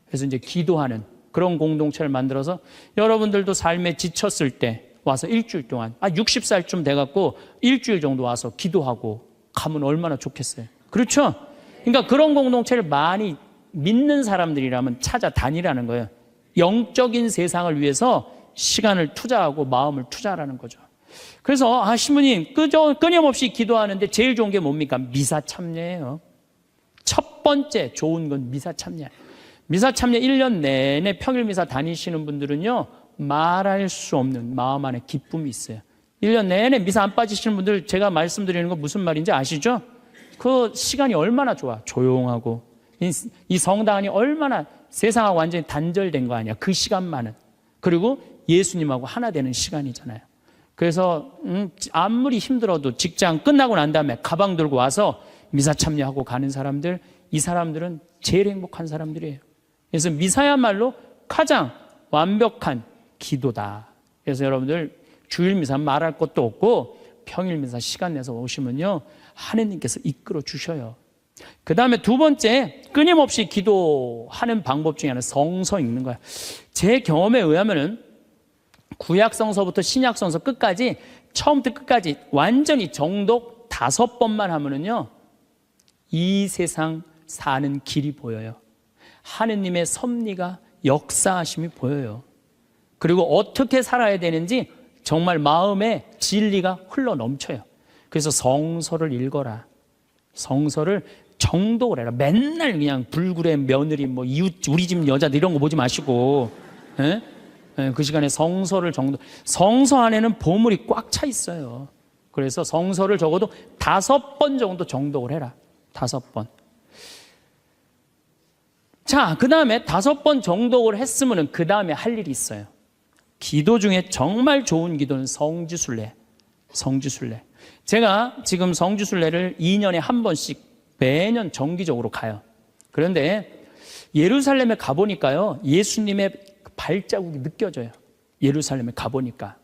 Speaker 1: 그래서 이제 기도하는 그런 공동체를 만들어서 여러분들도 삶에 지쳤을 때 와서 일주일 동안 60살쯤 돼갖고 일주일 정도 와서 기도하고 가면 얼마나 좋겠어요. 그렇죠? 그러니까 그런 공동체를 많이 믿는 사람들이라면 찾아다니라는 거예요. 영적인 세상을 위해서 시간을 투자하고 마음을 투자하라는 거죠. 그래서 신부님 끊임없이 기도하는데 제일 좋은 게 뭡니까? 미사 참여예요. 첫 번째 좋은 건 미사 참여. 미사 참여 1년 내내 평일 미사 다니시는 분들은요, 말할 수 없는 마음 안에 기쁨이 있어요. 1년 내내 미사 안 빠지시는 분들 제가 말씀드리는 거 무슨 말인지 아시죠? 그 시간이 얼마나 좋아. 조용하고 이 성당 안이 얼마나 세상하고 완전히 단절된 거 아니야. 그 시간만은. 그리고 예수님하고 하나 되는 시간이잖아요. 그래서 아무리 힘들어도 직장 끝나고 난 다음에 가방 들고 와서 미사 참여하고 가는 사람들, 이 사람들은 제일 행복한 사람들이에요. 그래서 미사야말로 가장 완벽한 기도다. 그래서 여러분들 주일 미사 말할 것도 없고 평일 미사 시간 내서 오시면요, 하느님께서 이끌어 주셔요. 그 다음에 두 번째, 끊임없이 기도하는 방법 중에 하나는 성서 읽는 거야. 제 경험에 의하면은 구약성서부터 신약성서 끝까지, 처음부터 끝까지 완전히 정독 5번만 하면은요, 이 세상 사는 길이 보여요. 하느님의 섭리가 역사하심이 보여요. 그리고 어떻게 살아야 되는지 정말 마음에 진리가 흘러 넘쳐요. 그래서 성서를 읽어라. 성서를 정독을 해라. 맨날 그냥 불굴의 며느리, 뭐 이웃, 우리 집 여자들 이런 거 보지 마시고, 예? 그 시간에 성서를 성서 안에는 보물이 꽉 차 있어요. 그래서 성서를 적어도 5번 정도 정독을 해라. 5번. 자, 그 다음에 5번 정독을 했으면 그 다음에 할 일이 있어요. 기도 중에 정말 좋은 기도는 성지순례. 성지순례. 제가 지금 성지순례를 2년에 한 번씩 매년 정기적으로 가요. 그런데 예루살렘에 가보니까요, 예수님의 발자국이 느껴져요. 예루살렘에 가보니까.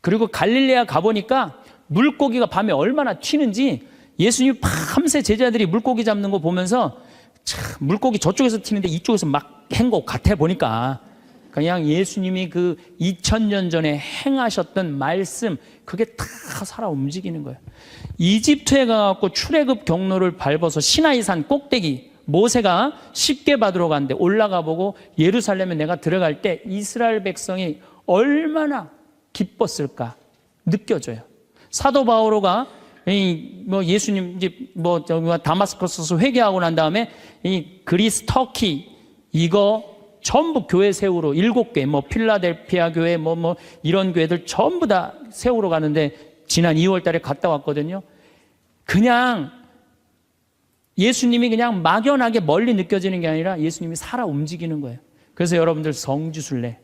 Speaker 1: 그리고 갈릴레아 가보니까 물고기가 밤에 얼마나 튀는지, 예수님이 밤새 제자들이 물고기 잡는 거 보면서 참 물고기 저쪽에서 튀는데 이쪽에서 막 한 것 같아 보니까, 그냥 예수님이 그 2000년 전에 행하셨던 말씀, 그게 다 살아 움직이는 거예요. 이집트에 가갖고 출애굽 경로를 밟아서 시나이산 꼭대기, 모세가 십계 받으러 갔는데 올라가 보고 예루살렘에 내가 들어갈 때 이스라엘 백성이 얼마나 기뻤을까 느껴져요. 사도 바오로가 예수님 이제 다마스커스에서 회개하고 난 다음에 이 그리스, 터키 이거 전부 교회 세우러 7개, 필라델피아 교회, 이런 교회들 전부 다 세우러 가는데 지난 2월 달에 갔다 왔거든요. 그냥 예수님이 그냥 막연하게 멀리 느껴지는 게 아니라 예수님이 살아 움직이는 거예요. 그래서 여러분들 성지순례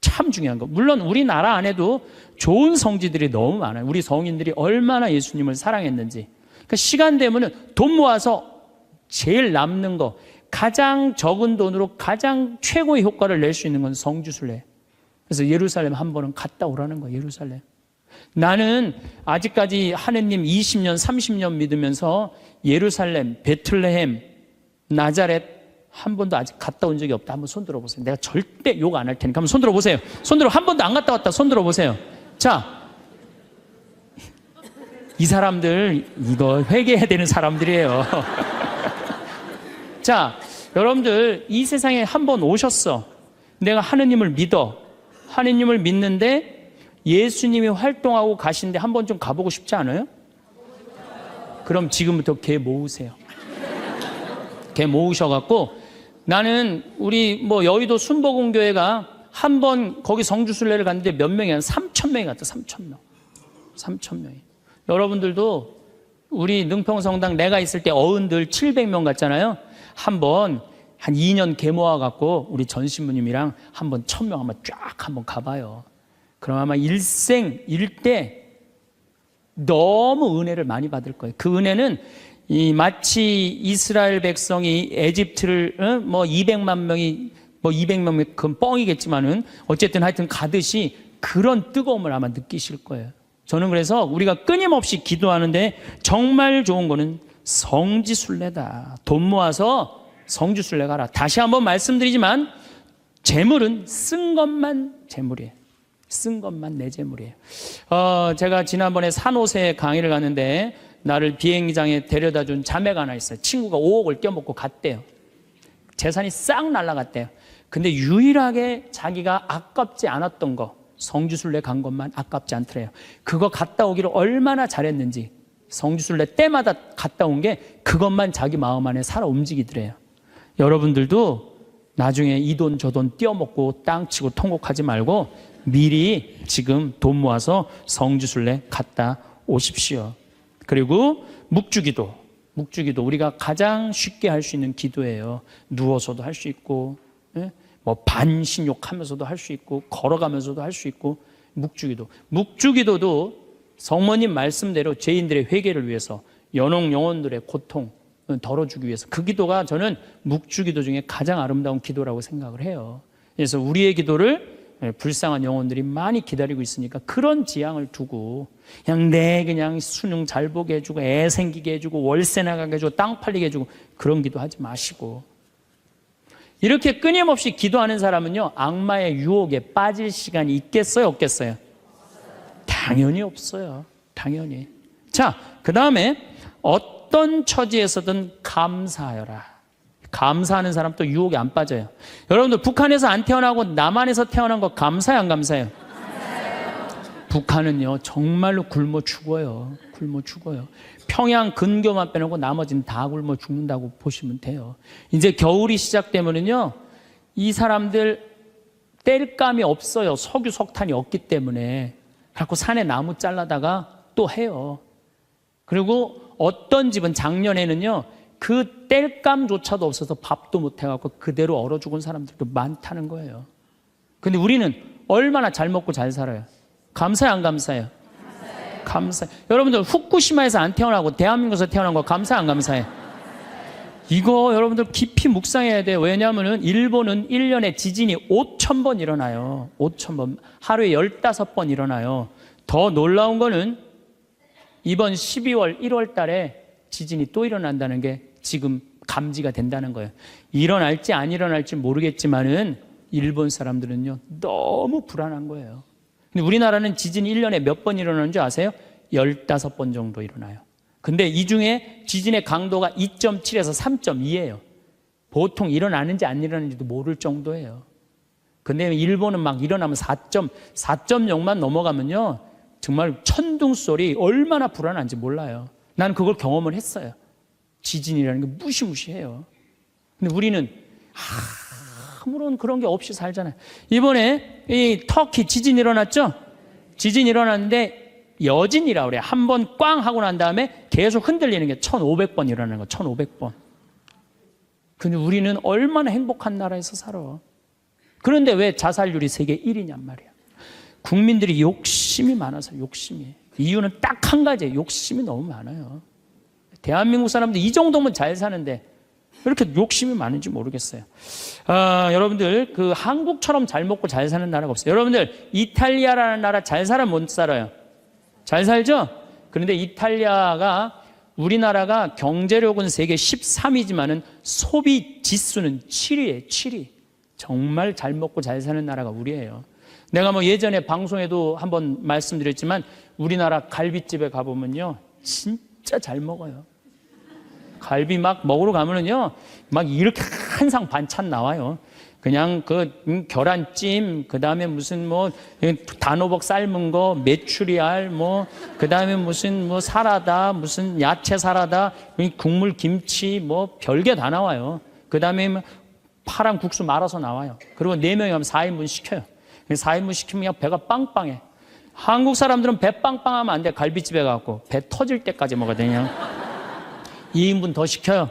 Speaker 1: 참 중요한 거. 물론 우리나라 안에도 좋은 성지들이 너무 많아요. 우리 성인들이 얼마나 예수님을 사랑했는지. 그러니까 시간 되면은 돈 모아서 제일 남는 거, 가장 적은 돈으로 가장 최고의 효과를 낼 수 있는 건 성지순례. 그래서 예루살렘 한 번은 갔다 오라는 거예요. 예루살렘. 나는 아직까지 하느님 20년, 30년 믿으면서 예루살렘, 베틀레헴, 나자렛 한 번도 아직 갔다 온 적이 없다. 한번 손 들어보세요. 내가 절대 욕 안 할 테니까 한번 손 들어보세요. 손 들어. 한 번도 안 갔다 왔다. 손 들어보세요. 자, 이 사람들 이거 회개해야 되는 사람들이에요. 자, 여러분들 이 세상에 한 번 오셨어. 내가 하느님을 믿어. 하느님을 믿는데 예수님이 활동하고 가시는데 한 번 좀 가보고 싶지 않아요? 그럼 지금부터 개 모으세요. 개 모으셔갖고, 나는 우리 여의도 순복음교회가 한 번 거기 성주순례를 갔는데 몇 명이 한 3,000명이 갔다. 3,000명. 3,000명이. 여러분들도 우리 능평성당 내가 있을 때 어른들 700명 갔잖아요. 한번 한 2년 개 모아갖고 우리 전신부님이랑 한번 1,000명 한번 쫙 한번 가봐요. 그럼 아마 일생 일대 너무 은혜를 많이 받을 거예요. 그 은혜는 마치 이스라엘 백성이 에집트를 200만 명이 뭐 200명 그건 뻥이겠지만은 어쨌든 하여튼 가듯이 그런 뜨거움을 아마 느끼실 거예요. 저는 그래서 우리가 끊임없이 기도하는데 정말 좋은 거는 성지순례다. 돈 모아서 성지순례 가라. 다시 한번 말씀드리지만 재물은 쓴 것만 재물이에요. 쓴 것만 내 재물이에요. 제가 지난번에 산호세 강의를 갔는데 나를 비행장에 데려다 준 자매가 하나 있어요. 친구가 5억을 떼어먹고 갔대요. 재산이 싹 날아갔대요. 근데 유일하게 자기가 아깝지 않았던 거, 성지순례 간 것만 아깝지 않더래요. 그거 갔다 오기를 얼마나 잘했는지, 성지순례 때마다 갔다 온 게 그것만 자기 마음 안에 살아 움직이더래요. 여러분들도 나중에 이 돈 저 돈 떼어먹고 땅치고 통곡하지 말고 미리 지금 돈 모아서 성지순례 갔다 오십시오. 그리고 묵주기도 우리가 가장 쉽게 할 수 있는 기도예요. 누워서도 할 수 있고, 뭐 반신욕하면서도 할 수 있고, 걸어가면서도 할 수 있고. 묵주기도도 성모님 말씀대로 죄인들의 회개를 위해서, 연옥 영혼들의 고통 덜어주기 위해서, 그 기도가 저는 묵주기도 중에 가장 아름다운 기도라고 생각을 해요. 그래서 우리의 기도를 불쌍한 영혼들이 많이 기다리고 있으니까 그런 지향을 두고 그냥 수능 잘 보게 해주고 애 생기게 해주고 월세 나가게 해주고 땅 팔리게 해주고 그런 기도하지 마시고, 이렇게 끊임없이 기도하는 사람은요 악마의 유혹에 빠질 시간이 있겠어요 없겠어요? 당연히 없어요. 당연히. 자, 그 다음에 어떤 처지에서든 감사하여라. 감사하는 사람 또 유혹에 안 빠져요. 여러분들 북한에서 안 태어나고 남한에서 태어난 거 감사해요 안 감사해요? 북한은요 정말로 굶어 죽어요. 평양 근교만 빼놓고 나머지는 다 굶어 죽는다고 보시면 돼요. 이제 겨울이 시작되면은요 이 사람들 뗄감이 없어요. 석유 석탄이 없기 때문에. 그래서 산에 나무 잘라다가 또 해요. 그리고 어떤 집은 작년에는요 그 뗄감조차도 없어서 밥도 못 해갖고 그대로 얼어 죽은 사람들도 많다는 거예요. 근데 우리는 얼마나 잘 먹고 잘 살아요? 감사해요 안 감사해요? 감사해요. 여러분들 후쿠시마에서 안 태어나고 대한민국에서 태어난 거 감사해 안 감사해? 이거 여러분들 깊이 묵상해야 돼요. 왜냐하면 일본은 1년에 지진이 5,000번 일어나요. 5,000번. 하루에 15번 일어나요. 더 놀라운 거는 이번 12월 1월 달에 지진이 또 일어난다는 게 지금 감지가 된다는 거예요. 일어날지 안 일어날지 모르겠지만은 일본 사람들은요 너무 불안한 거예요. 근데 우리나라는 지진이 1년에 몇 번 일어나는 줄 아세요? 15번 정도 일어나요. 근데 이 중에 지진의 강도가 2.7에서 3.2예요. 보통 일어나는지 안 일어나는지도 모를 정도예요. 근데 일본은 막 일어나면 4.0만 넘어가면요 정말 천둥 소리 얼마나 불안한지 몰라요. 나는 그걸 경험을 했어요. 지진이라는 게 무시무시해요. 근데 우리는 아무런 그런 게 없이 살잖아요. 이번에 이 터키 지진 일어났죠? 지진 일어났는데 여진이라고 그래요. 한 번 꽝 하고 난 다음에 계속 흔들리는 게 1,500번 일어나는 거. 1,500번. 근데 우리는 얼마나 행복한 나라에서 살아. 그런데 왜 자살률이 세계 1위냔 말이야. 국민들이 욕심이 많아서. 욕심이. 이유는 딱 한 가지예요. 욕심이 너무 많아요. 대한민국 사람들 이 정도면 잘 사는데 왜 이렇게 욕심이 많은지 모르겠어요. 여러분들 그 한국처럼 잘 먹고 잘 사는 나라가 없어요. 여러분들 이탈리아라는 나라 잘 살아 못 살아요? 잘 살죠? 그런데 이탈리아가 우리나라가 경제력은 세계 13위지만은 소비 지수는 7위예요. 7위. 정말 잘 먹고 잘 사는 나라가 우리예요. 내가 뭐 예전에 방송에도 한번 말씀드렸지만 우리나라 갈비집에 가보면요 진짜 잘 먹어요. 갈비 막 먹으러 가면은요 막 이렇게 한 상 반찬 나와요. 그냥 그 계란찜, 그 다음에 무슨 뭐 단호박 삶은 거, 메추리알, 뭐 그 다음에 무슨 뭐 사라다, 무슨 야채 사라다, 국물 김치, 뭐 별게 다 나와요. 그 다음에 파란 국수 말아서 나와요. 그리고 4명이 하면 4인분 시켜요. 4인분 시키면 배가 빵빵해. 한국 사람들은 배 빵빵하면 안 돼. 갈비집에 가고 배 터질 때까지 먹어야 되냐. 2인분 더 시켜요.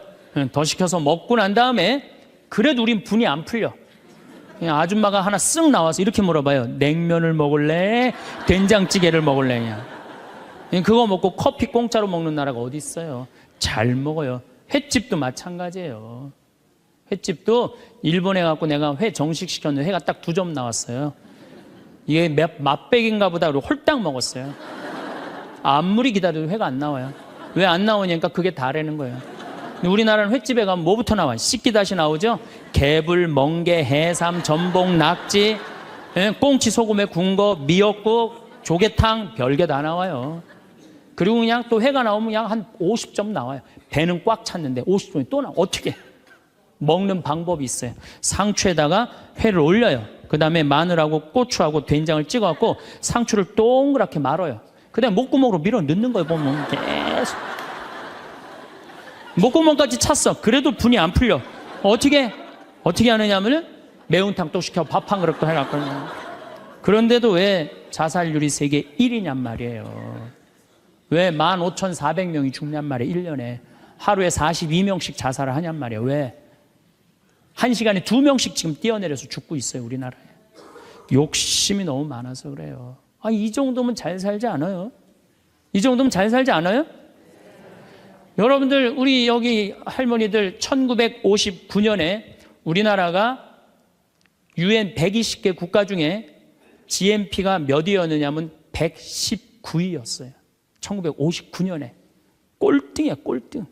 Speaker 1: 더 시켜서 먹고 난 다음에 그래도 우린 분이 안 풀려. 그냥 아줌마가 하나 쓱 나와서 이렇게 물어봐요. 냉면을 먹을래? 된장찌개를 먹을래? 그냥 그거 먹고 커피 공짜로 먹는 나라가 어디 있어요? 잘 먹어요. 횟집도 마찬가지예요. 횟집도 일본에 갖고 내가 회 정식 시켰는데 회가 딱 2점 나왔어요. 이게 맛백인가 보다 그러고 홀딱 먹었어요. 아무리 기다려도 회가 안 나와요. 왜 안 나오냐니까 그게 다라는 거예요. 우리나라는 횟집에 가면 뭐부터 나와요? 씻기다시 나오죠? 개불, 멍게, 해삼, 전복, 낙지, 꽁치 소금에 구운 거, 미역국, 조개탕, 별게 다 나와요. 그리고 그냥 또 회가 나오면 그냥 한 50점 나와요. 배는 꽉 찼는데 50점이 또 나와. 어떻게? 먹는 방법이 있어요. 상추에다가 회를 올려요. 그 다음에 마늘하고 고추하고 된장을 찍어갖고 상추를 동그랗게 말아요. 그 다음에 목구멍으로 밀어 넣는 거예요. 보면 계속 목구멍까지 찼어. 그래도 분이 안 풀려. 어떻게 하느냐면은 매운탕 또 시켜 밥 한 그릇 또 해갖고. 그런데도 왜 자살률이 세계 1위냔 말이에요. 왜 15,400명이 죽냔 말이에요. 1년에 하루에 42명씩 자살을 하냔 말이에요. 왜? 1시간에 2명씩 지금 뛰어내려서 죽고 있어요. 우리나라에. 욕심이 너무 많아서 그래요. 이 정도면 잘 살지 않아요? 이 정도면 잘 살지 않아요? 여러분들, 우리 여기 할머니들 1959년에 우리나라가 UN 120개 국가 중에 GNP가 몇 위였느냐면 119위였어요. 1959년에. 꼴등이야, 꼴등.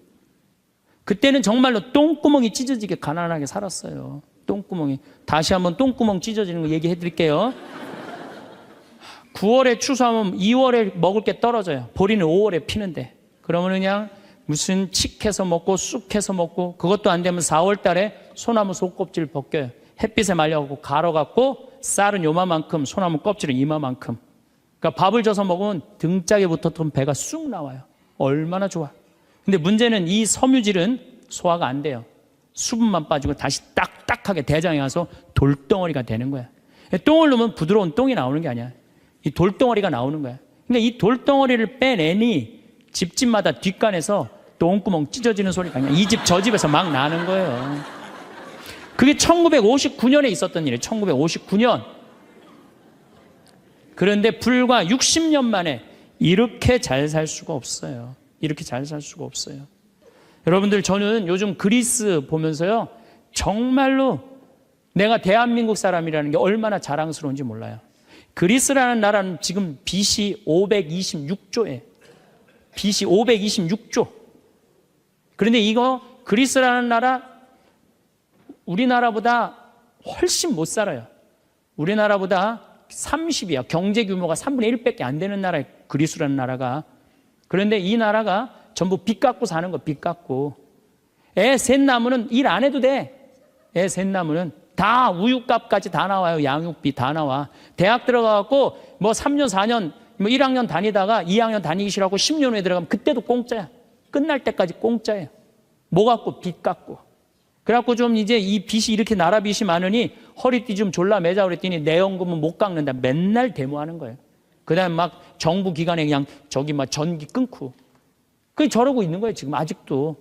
Speaker 1: 그때는 정말로 똥구멍이 찢어지게 가난하게 살았어요. 똥구멍이. 다시 한번 똥구멍 찢어지는 거 얘기해 드릴게요. 9월에 추수하면 2월에 먹을 게 떨어져요. 보리는 5월에 피는데. 그러면 그냥 무슨 칡해서 먹고 쑥해서 먹고, 그것도 안 되면 4월 달에 소나무 속껍질 벗겨요. 햇빛에 말려갖고 갈아갖고 쌀은 요만큼, 소나무 껍질은 이만큼. 그러니까 밥을 져서 먹으면 등짝에 붙었던 배가 쑥 나와요. 얼마나 좋아. 근데 문제는 이 섬유질은 소화가 안 돼요. 수분만 빠지고 다시 딱딱하게 대장에 가서 돌덩어리가 되는 거야. 똥을 넣으면 부드러운 똥이 나오는 게 아니야. 이 돌덩어리가 나오는 거야. 그러니까 이 돌덩어리를 빼내니 집집마다 뒷간에서 똥구멍 찢어지는 소리가 그냥 이 집 저 집에서 막 나는 거예요. 그게 1959년에 있었던 일이에요. 1959년. 그런데 불과 60년 만에 이렇게 잘 살 수가 없어요. 이렇게 잘 살 수가 없어요. 여러분들, 저는 요즘 그리스 보면서요, 정말로 내가 대한민국 사람이라는 게 얼마나 자랑스러운지 몰라요. 그리스라는 나라는 지금 BC 526조에 BC 526조. 그런데 이거 그리스라는 나라 우리나라보다 훨씬 못 살아요. 우리나라보다 30이야. 경제 규모가 3분의 1밖에 안 되는 나라예요. 그리스라는 나라가. 그런데 이 나라가 전부 빚 갖고 사는 거, 빚 갖고. 애 셋 낳으면 일 안 해도 돼. 애 셋 낳으면 다 우유값까지 다 나와요. 양육비 다 나와. 대학 들어가갖고 뭐 3년, 4년, 뭐 1학년 다니다가 2학년 다니기 싫어하고 10년 후에 들어가면 그때도 공짜야. 끝날 때까지 공짜예요. 뭐 갖고? 빚 갖고. 그래갖고 좀 이제 이 빚이 이렇게 나라 빚이 많으니 허리띠 좀 졸라 매자 그랬더니 내 연금은 못 깎는다. 맨날 데모하는 거예요. 그 다음에 막 정부 기관에 그냥 저기 막 전기 끊고. 그게 저러고 있는 거예요. 지금 아직도.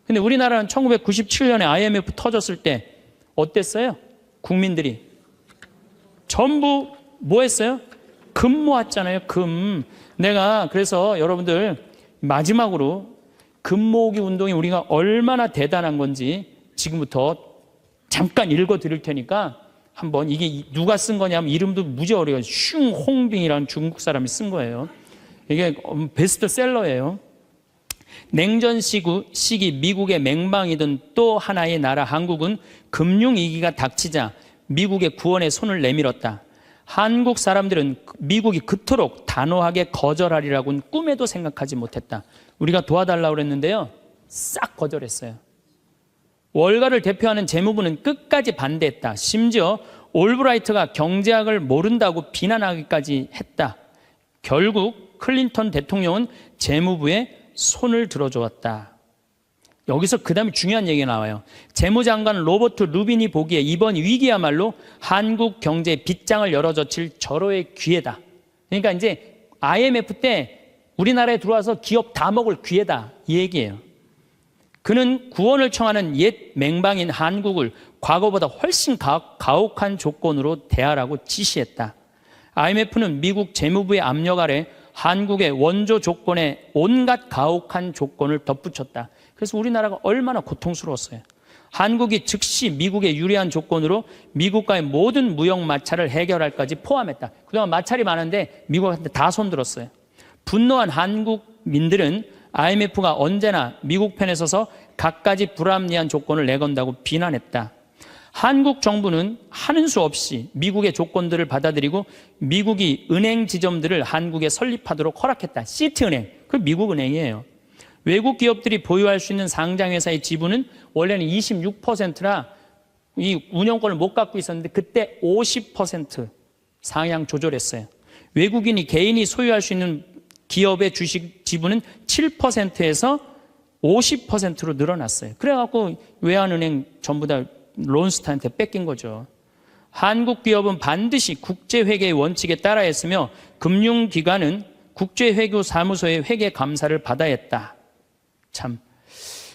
Speaker 1: 근데 우리나라는 1997년에 IMF 터졌을 때 어땠어요? 국민들이 전부 뭐 했어요? 금 모았잖아요. 금. 내가 그래서 여러분들 마지막으로 금 모으기 운동이 우리가 얼마나 대단한 건지 지금부터 잠깐 읽어 드릴 테니까 한번, 이게 누가 쓴 거냐면 이름도 무지 어려워요. 슝홍빙이라는 중국 사람이 쓴 거예요. 이게 베스트셀러예요. 냉전 시기 미국의 맹방이던 또 하나의 나라 한국은 금융위기가 닥치자 미국의 구원에 손을 내밀었다. 한국 사람들은 미국이 그토록 단호하게 거절하리라고는 꿈에도 생각하지 못했다. 우리가 도와달라고 그랬는데요, 싹 거절했어요. 월가를 대표하는 재무부는 끝까지 반대했다. 심지어 올브라이트가 경제학을 모른다고 비난하기까지 했다. 결국 클린턴 대통령은 재무부에 손을 들어주었다. 여기서 그 다음에 중요한 얘기가 나와요. 재무장관 로버트 루빈이 보기에 이번 위기야말로 한국 경제의 빗장을 열어젖힐 절호의 기회다. 그러니까 이제 IMF 때 우리나라에 들어와서 기업 다 먹을 기회다, 이 얘기예요. 그는 구원을 청하는 옛 맹방인 한국을 과거보다 훨씬 가혹한 조건으로 대하라고 지시했다. IMF는 미국 재무부의 압력 아래 한국의 원조 조건에 온갖 가혹한 조건을 덧붙였다. 그래서 우리나라가 얼마나 고통스러웠어요. 한국이 즉시 미국에 유리한 조건으로 미국과의 모든 무역 마찰을 해결할까지 포함했다. 그동안 마찰이 많은데 미국한테 다 손들었어요. 분노한 한국민들은 IMF가 언제나 미국 편에 서서 갖가지 불합리한 조건을 내건다고 비난했다. 한국 정부는 하는 수 없이 미국의 조건들을 받아들이고 미국이 은행 지점들을 한국에 설립하도록 허락했다. 시티은행, 그 미국 은행이에요. 외국 기업들이 보유할 수 있는 상장회사의 지분은 원래는 26%나 이 운영권을 못 갖고 있었는데 그때 50% 상향 조절했어요. 외국인이 개인이 소유할 수 있는 기업의 주식 지분은 7%에서 50%로 늘어났어요. 그래갖고 외환은행 전부 다 론스타한테 뺏긴 거죠. 한국 기업은 반드시 국제회계의 원칙에 따라 했으며 금융기관은 국제회계사무소의 회계 감사를 받아야 했다. 참.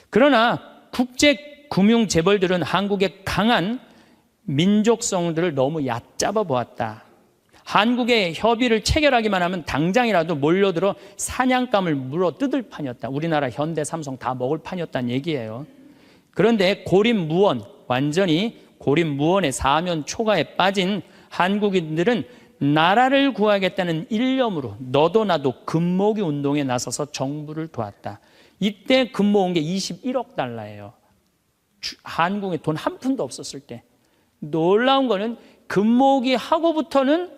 Speaker 1: 그러나 국제금융재벌들은 한국의 강한 민족성들을 너무 얕잡아 보았다. 한국의 협의를 체결하기만 하면 당장이라도 몰려들어 사냥감을 물어 뜯을 판이었다. 우리나라 현대, 삼성 다 먹을 판이었다는 얘기예요. 그런데 고립무원, 완전히 고립무원의 사면 초가에 빠진 한국인들은 나라를 구하겠다는 일념으로 너도 나도 금모기 운동에 나서서 정부를 도왔다. 이때 금모은 게 21억 달러예요. 한국에 돈 한 푼도 없었을 때. 놀라운 거는 금모기 하고부터는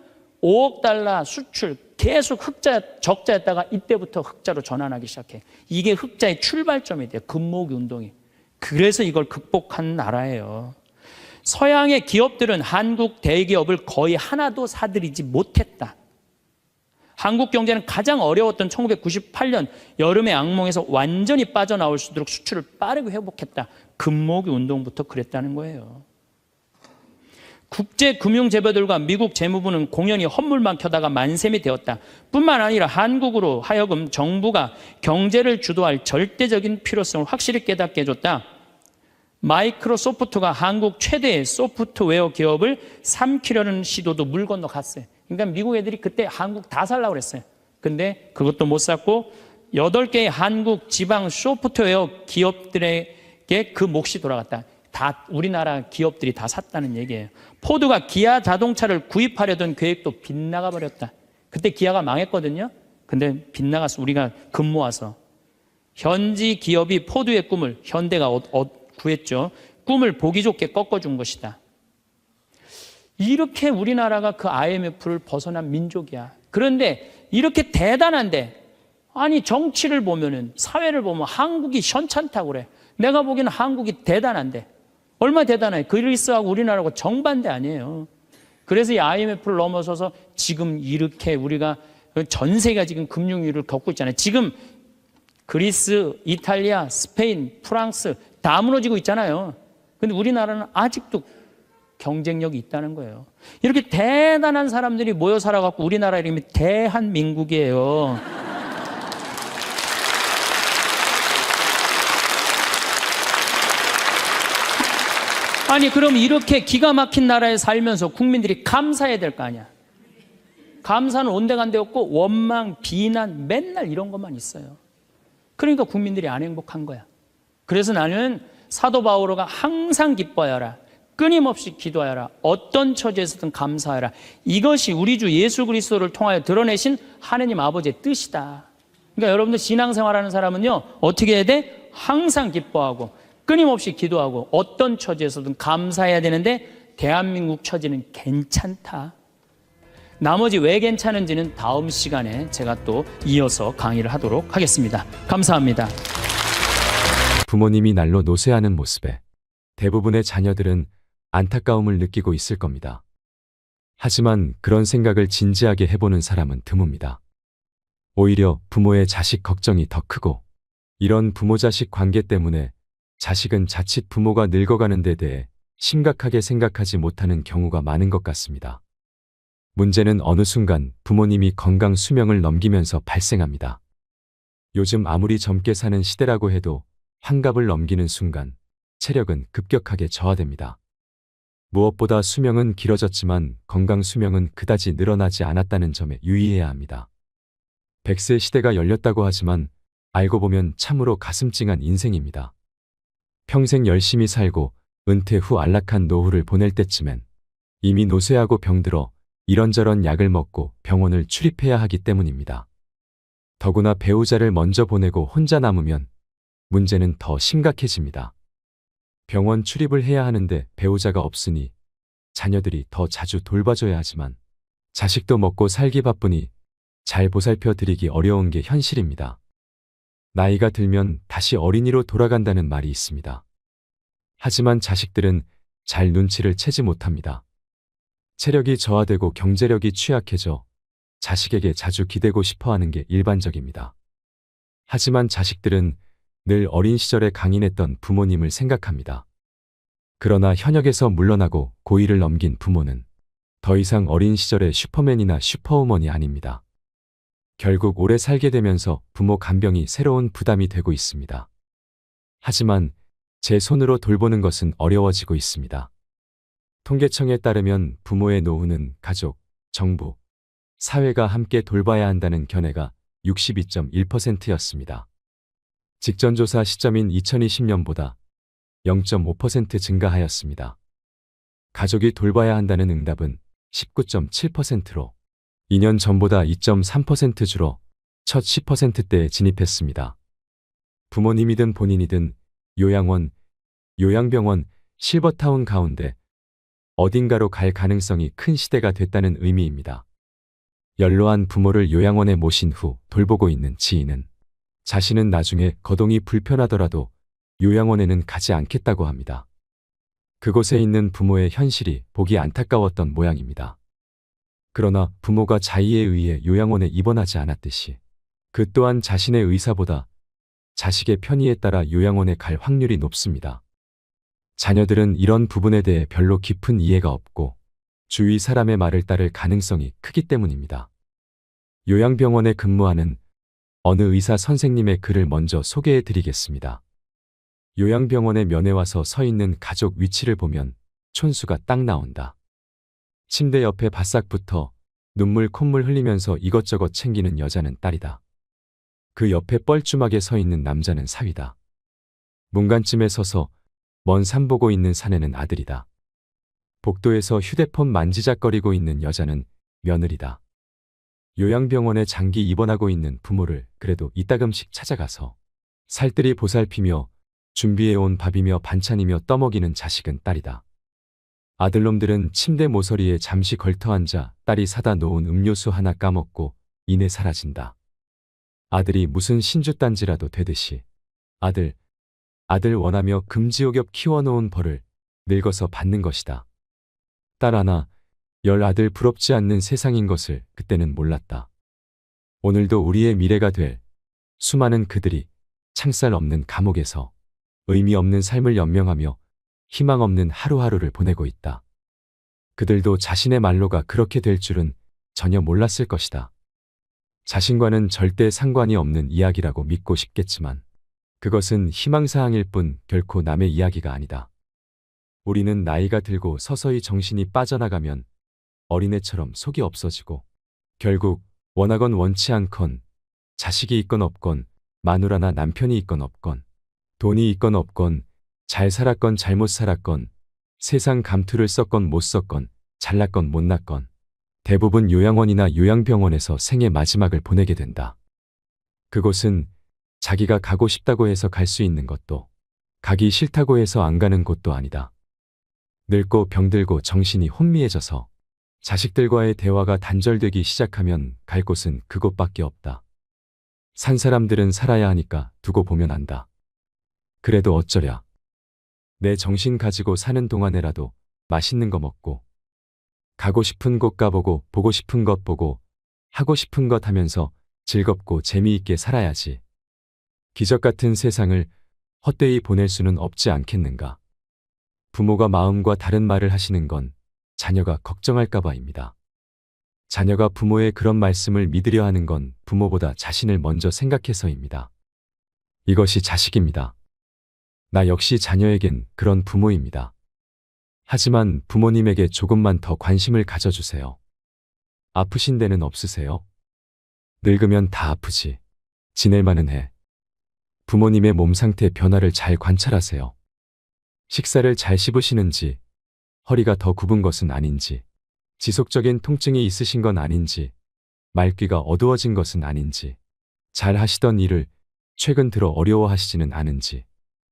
Speaker 1: 5억 달러 수출 계속 적자였다가 이때부터 흑자로 전환하기 시작해. 이게 흑자의 출발점이 돼요. 금모기 운동이. 그래서 이걸 극복한 나라예요. 서양의 기업들은 한국 대기업을 거의 하나도 사들이지 못했다. 한국 경제는 가장 어려웠던 1998년 여름의 악몽에서 완전히 빠져나올 수 있도록 수출을 빠르게 회복했다. 금모기 운동부터 그랬다는 거예요. 국제금융재벌들과 미국 재무부는 공연히 헛물만 켜다가 만셈이 되었다. 뿐만 아니라 한국으로 하여금 정부가 경제를 주도할 절대적인 필요성을 확실히 깨닫게 해줬다. 마이크로소프트가 한국 최대의 소프트웨어 기업을 삼키려는 시도도 물 건너 갔어요. 그러니까 미국 애들이 그때 한국 다 살라고 그랬어요. 근데 그것도 못 샀고 8개의 한국 지방 소프트웨어 기업들에게 그 몫이 돌아갔다. 다 우리나라 기업들이 다 샀다는 얘기예요. 포드가 기아 자동차를 구입하려던 계획도 빗나가 버렸다. 그때 기아가 망했거든요. 근데 빗나갔어. 우리가 금 모아서. 현지 기업이 포드의 꿈을 현대가 구했죠. 꿈을 보기 좋게 꺾어준 것이다. 이렇게 우리나라가 그 IMF를 벗어난 민족이야. 그런데 이렇게 대단한데 아니 정치를 보면은 사회를 보면 한국이 현찮다고 그래. 내가 보기에는 한국이 대단한데 얼마나 대단해. 그리스하고 우리나라하고 정반대 아니에요. 그래서 이 IMF를 넘어서서 지금 이렇게 우리가 전 세계가 지금 금융위기를 겪고 있잖아요. 지금 그리스, 이탈리아, 스페인, 프랑스 다 무너지고 있잖아요. 근데 우리나라는 아직도 경쟁력이 있다는 거예요. 이렇게 대단한 사람들이 모여 살아갖고 우리나라 이름이 대한민국이에요. 아니 그럼 이렇게 기가 막힌 나라에 살면서 국민들이 감사해야 될 거 아니야. 감사는 온데간데 없고 원망, 비난 맨날 이런 것만 있어요. 그러니까 국민들이 안 행복한 거야. 그래서 나는 사도 바오로가 항상 기뻐하여라. 끊임없이 기도하여라. 어떤 처지에서든 감사하여라. 이것이 우리 주 예수 그리스도를 통하여 드러내신 하느님 아버지의 뜻이다. 그러니까 여러분들 신앙생활하는 사람은요. 어떻게 해야 돼? 항상 기뻐하고 끊임없이 기도하고 어떤 처지에서든 감사해야 되는데 대한민국 처지는 괜찮다. 나머지 왜 괜찮은지는 다음 시간에 제가 또 이어서 강의를 하도록 하겠습니다. 감사합니다.
Speaker 2: 부모님이 날로 노쇠하는 모습에 대부분의 자녀들은 안타까움을 느끼고 있을 겁니다. 하지만 그런 생각을 진지하게 해보는 사람은 드뭅니다. 오히려 부모의 자식 걱정이 더 크고 이런 부모-자식 관계 때문에 자식은 자칫 부모가 늙어가는 데 대해 심각하게 생각하지 못하는 경우가 많은 것 같습니다. 문제는 어느 순간 부모님이 건강 수명을 넘기면서 발생합니다. 요즘 아무리 젊게 사는 시대라고 해도 환갑을 넘기는 순간 체력은 급격하게 저하됩니다. 무엇보다 수명은 길어졌지만 건강 수명은 그다지 늘어나지 않았다는 점에 유의해야 합니다. 100세 시대가 열렸다고 하지만 알고 보면 참으로 가슴 찡한 인생입니다. 평생 열심히 살고 은퇴 후 안락한 노후를 보낼 때쯤엔 이미 노쇠하고 병들어 이런저런 약을 먹고 병원을 출입해야 하기 때문입니다. 더구나 배우자를 먼저 보내고 혼자 남으면 문제는 더 심각해집니다. 병원 출입을 해야 하는데 배우자가 없으니 자녀들이 더 자주 돌봐줘야 하지만 자식도 먹고 살기 바쁘니 잘 보살펴 드리기 어려운 게 현실입니다. 나이가 들면 다시 어린이로 돌아간다는 말이 있습니다. 하지만 자식들은 잘 눈치를 채지 못합니다. 체력이 저하되고 경제력이 취약해져 자식에게 자주 기대고 싶어 하는 게 일반적입니다. 하지만 자식들은 늘 어린 시절에 강인했던 부모님을 생각합니다. 그러나 현역에서 물러나고 고위를 넘긴 부모는 더 이상 어린 시절의 슈퍼맨이나 슈퍼우먼이 아닙니다. 결국 오래 살게 되면서 부모 간병이 새로운 부담이 되고 있습니다. 하지만 제 손으로 돌보는 것은 어려워지고 있습니다. 통계청에 따르면 부모의 노후는 가족, 정부, 사회가 함께 돌봐야 한다는 견해가 62.1%였습니다. 직전조사 시점인 2020년보다 0.5% 증가하였습니다. 가족이 돌봐야 한다는 응답은 19.7%로 2년 전보다 2.3% 줄어 첫 10%대에 진입했습니다. 부모님이든 본인이든 요양원, 요양병원, 실버타운 가운데 어딘가로 갈 가능성이 큰 시대가 됐다는 의미입니다. 연로한 부모를 요양원에 모신 후 돌보고 있는 지인은 자신은 나중에 거동이 불편하더라도 요양원에는 가지 않겠다고 합니다. 그곳에 있는 부모의 현실이 보기 안타까웠던 모양입니다. 그러나 부모가 자의에 의해 요양원에 입원하지 않았듯이 그 또한 자신의 의사보다 자식의 편의에 따라 요양원에 갈 확률이 높습니다. 자녀들은 이런 부분에 대해 별로 깊은 이해가 없고 주위 사람의 말을 따를 가능성이 크기 때문입니다. 요양병원에 근무하는 어느 의사 선생님의 글을 먼저 소개해 드리겠습니다. 요양병원에 면회 와서 서 있는 가족 위치를 보면 촌수가 딱 나온다. 침대 옆에 바싹 붙어 눈물 콧물 흘리면서 이것저것 챙기는 여자는 딸이다. 그 옆에 뻘쭘하게 서 있는 남자는 사위다. 문간쯤에 서서 먼 산 보고 있는 사내는 아들이다. 복도에서 휴대폰 만지작거리고 있는 여자는 며느리다. 요양병원에 장기 입원하고 있는 부모를 그래도 이따금씩 찾아가서 살뜰히 보살피며 준비해온 밥이며 반찬이며 떠먹이는 자식은 딸이다. 아들놈들은 침대 모서리에 잠시 걸터앉아 딸이 사다 놓은 음료수 하나 까먹고 이내 사라진다. 아들이 무슨 신주단지라도 되듯이 아들 원하며 금지옥엽 키워놓은 벌을 늙어서 받는 것이다. 딸 하나, 10 아들 부럽지 않는 세상인 것을 그때는 몰랐다. 오늘도 우리의 미래가 될 수많은 그들이 창살 없는 감옥에서 의미 없는 삶을 연명하며 희망 없는 하루하루를 보내고 있다. 그들도 자신의 말로가 그렇게 될 줄은 전혀 몰랐을 것이다. 자신과는 절대 상관이 없는 이야기라고 믿고 싶겠지만 그것은 희망사항일 뿐 결코 남의 이야기가 아니다. 우리는 나이가 들고 서서히 정신이 빠져나가면 어린애처럼 속이 없어지고 결국 원하건 원치 않건 자식이 있건 없건 마누라나 남편이 있건 없건 돈이 있건 없건 잘 살았건 잘못 살았건 세상 감투를 썼건 못 썼건 잘났건 못났건 대부분 요양원이나 요양병원에서 생의 마지막을 보내게 된다. 그곳은 자기가 가고 싶다고 해서 갈 수 있는 것도 가기 싫다고 해서 안 가는 곳도 아니다. 늙고 병들고 정신이 혼미해져서 자식들과의 대화가 단절되기 시작하면 갈 곳은 그곳밖에 없다. 산 사람들은 살아야 하니까 두고 보면 안다. 그래도 어쩌랴. 내 정신 가지고 사는 동안에라도 맛있는 거 먹고 가고 싶은 곳 가보고 보고 싶은 것 보고 하고 싶은 것 하면서 즐겁고 재미있게 살아야지. 기적 같은 세상을 헛되이 보낼 수는 없지 않겠는가. 부모가 마음과 다른 말을 하시는 건 자녀가 걱정할까 봐입니다. 자녀가 부모의 그런 말씀을 믿으려 하는 건 부모보다 자신을 먼저 생각해서입니다. 이것이 자식입니다. 나 역시 자녀에겐 그런 부모입니다. 하지만 부모님에게 조금만 더 관심을 가져주세요. 아프신 데는 없으세요? 늙으면 다 아프지. 지낼만은 해. 부모님의 몸 상태 변화를 잘 관찰하세요. 식사를 잘 씹으시는지, 허리가 더 굽은 것은 아닌지, 지속적인 통증이 있으신 건 아닌지, 말귀가 어두워진 것은 아닌지, 잘 하시던 일을 최근 들어 어려워하시지는 않은지,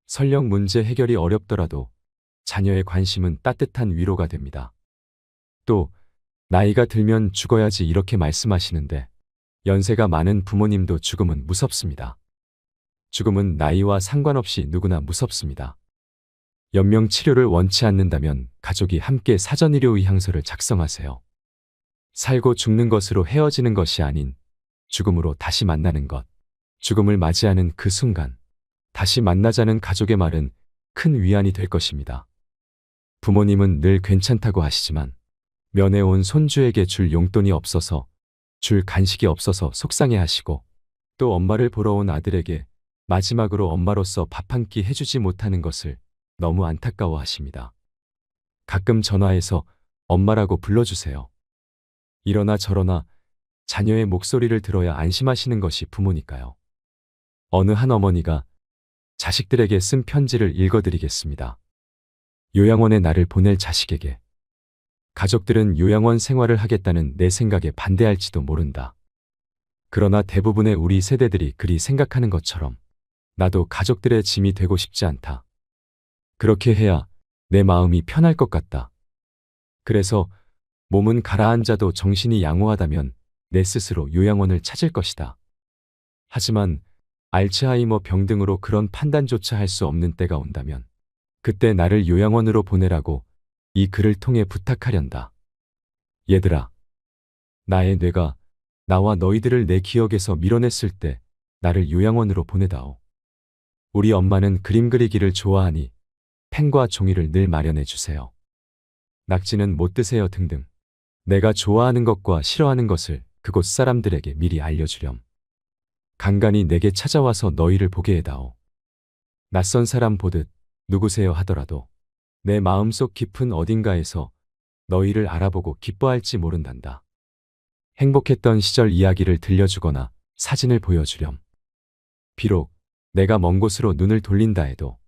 Speaker 2: 설령 문제 해결이 어렵더라도 자녀의 관심은 따뜻한 위로가 됩니다. 또 나이가 들면 죽어야지 이렇게 말씀하시는데 연세가 많은 부모님도 죽음은 무섭습니다. 죽음은 나이와 상관없이 누구나 무섭습니다. 연명 치료를 원치 않는다면 가족이 함께 사전의료의향서를 작성하세요. 살고 죽는 것으로 헤어지는 것이 아닌 죽음으로 다시 만나는 것, 죽음을 맞이하는 그 순간, 다시 만나자는 가족의 말은 큰 위안이 될 것입니다. 부모님은 늘 괜찮다고 하시지만 면회 온 손주에게 줄 용돈이 없어서, 줄 간식이 없어서 속상해 하시고, 또 엄마를 보러 온 아들에게 마지막으로 엄마로서 밥 한 끼 해주지 못하는 것을 너무 안타까워 하십니다. 가끔 전화해서 엄마라고 불러주세요. 이러나 저러나 자녀의 목소리를 들어야 안심하시는 것이 부모니까요. 어느 한 어머니가 자식들에게 쓴 편지를 읽어드리겠습니다. 요양원에 나를 보낼 자식에게. 가족들은 요양원 생활을 하겠다는 내 생각에 반대할지도 모른다. 그러나 대부분의 우리 세대들이 그리 생각하는 것처럼 나도 가족들의 짐이 되고 싶지 않다. 그렇게 해야 내 마음이 편할 것 같다. 그래서 몸은 가라앉아도 정신이 양호하다면 내 스스로 요양원을 찾을 것이다. 하지만 알츠하이머 병 등으로 그런 판단조차 할 수 없는 때가 온다면 그때 나를 요양원으로 보내라고 이 글을 통해 부탁하련다. 얘들아, 나의 뇌가 나와 너희들을 내 기억에서 밀어냈을 때 나를 요양원으로 보내다오. 우리 엄마는 그림 그리기를 좋아하니 펜과 종이를 늘 마련해 주세요. 낙지는 못 드세요 등등. 내가 좋아하는 것과 싫어하는 것을 그곳 사람들에게 미리 알려주렴. 간간히 내게 찾아와서 너희를 보게 해다오. 낯선 사람 보듯 누구세요 하더라도 내 마음속 깊은 어딘가에서 너희를 알아보고 기뻐할지 모른단다. 행복했던 시절 이야기를 들려주거나 사진을 보여주렴. 비록 내가 먼 곳으로 눈을 돌린다 해도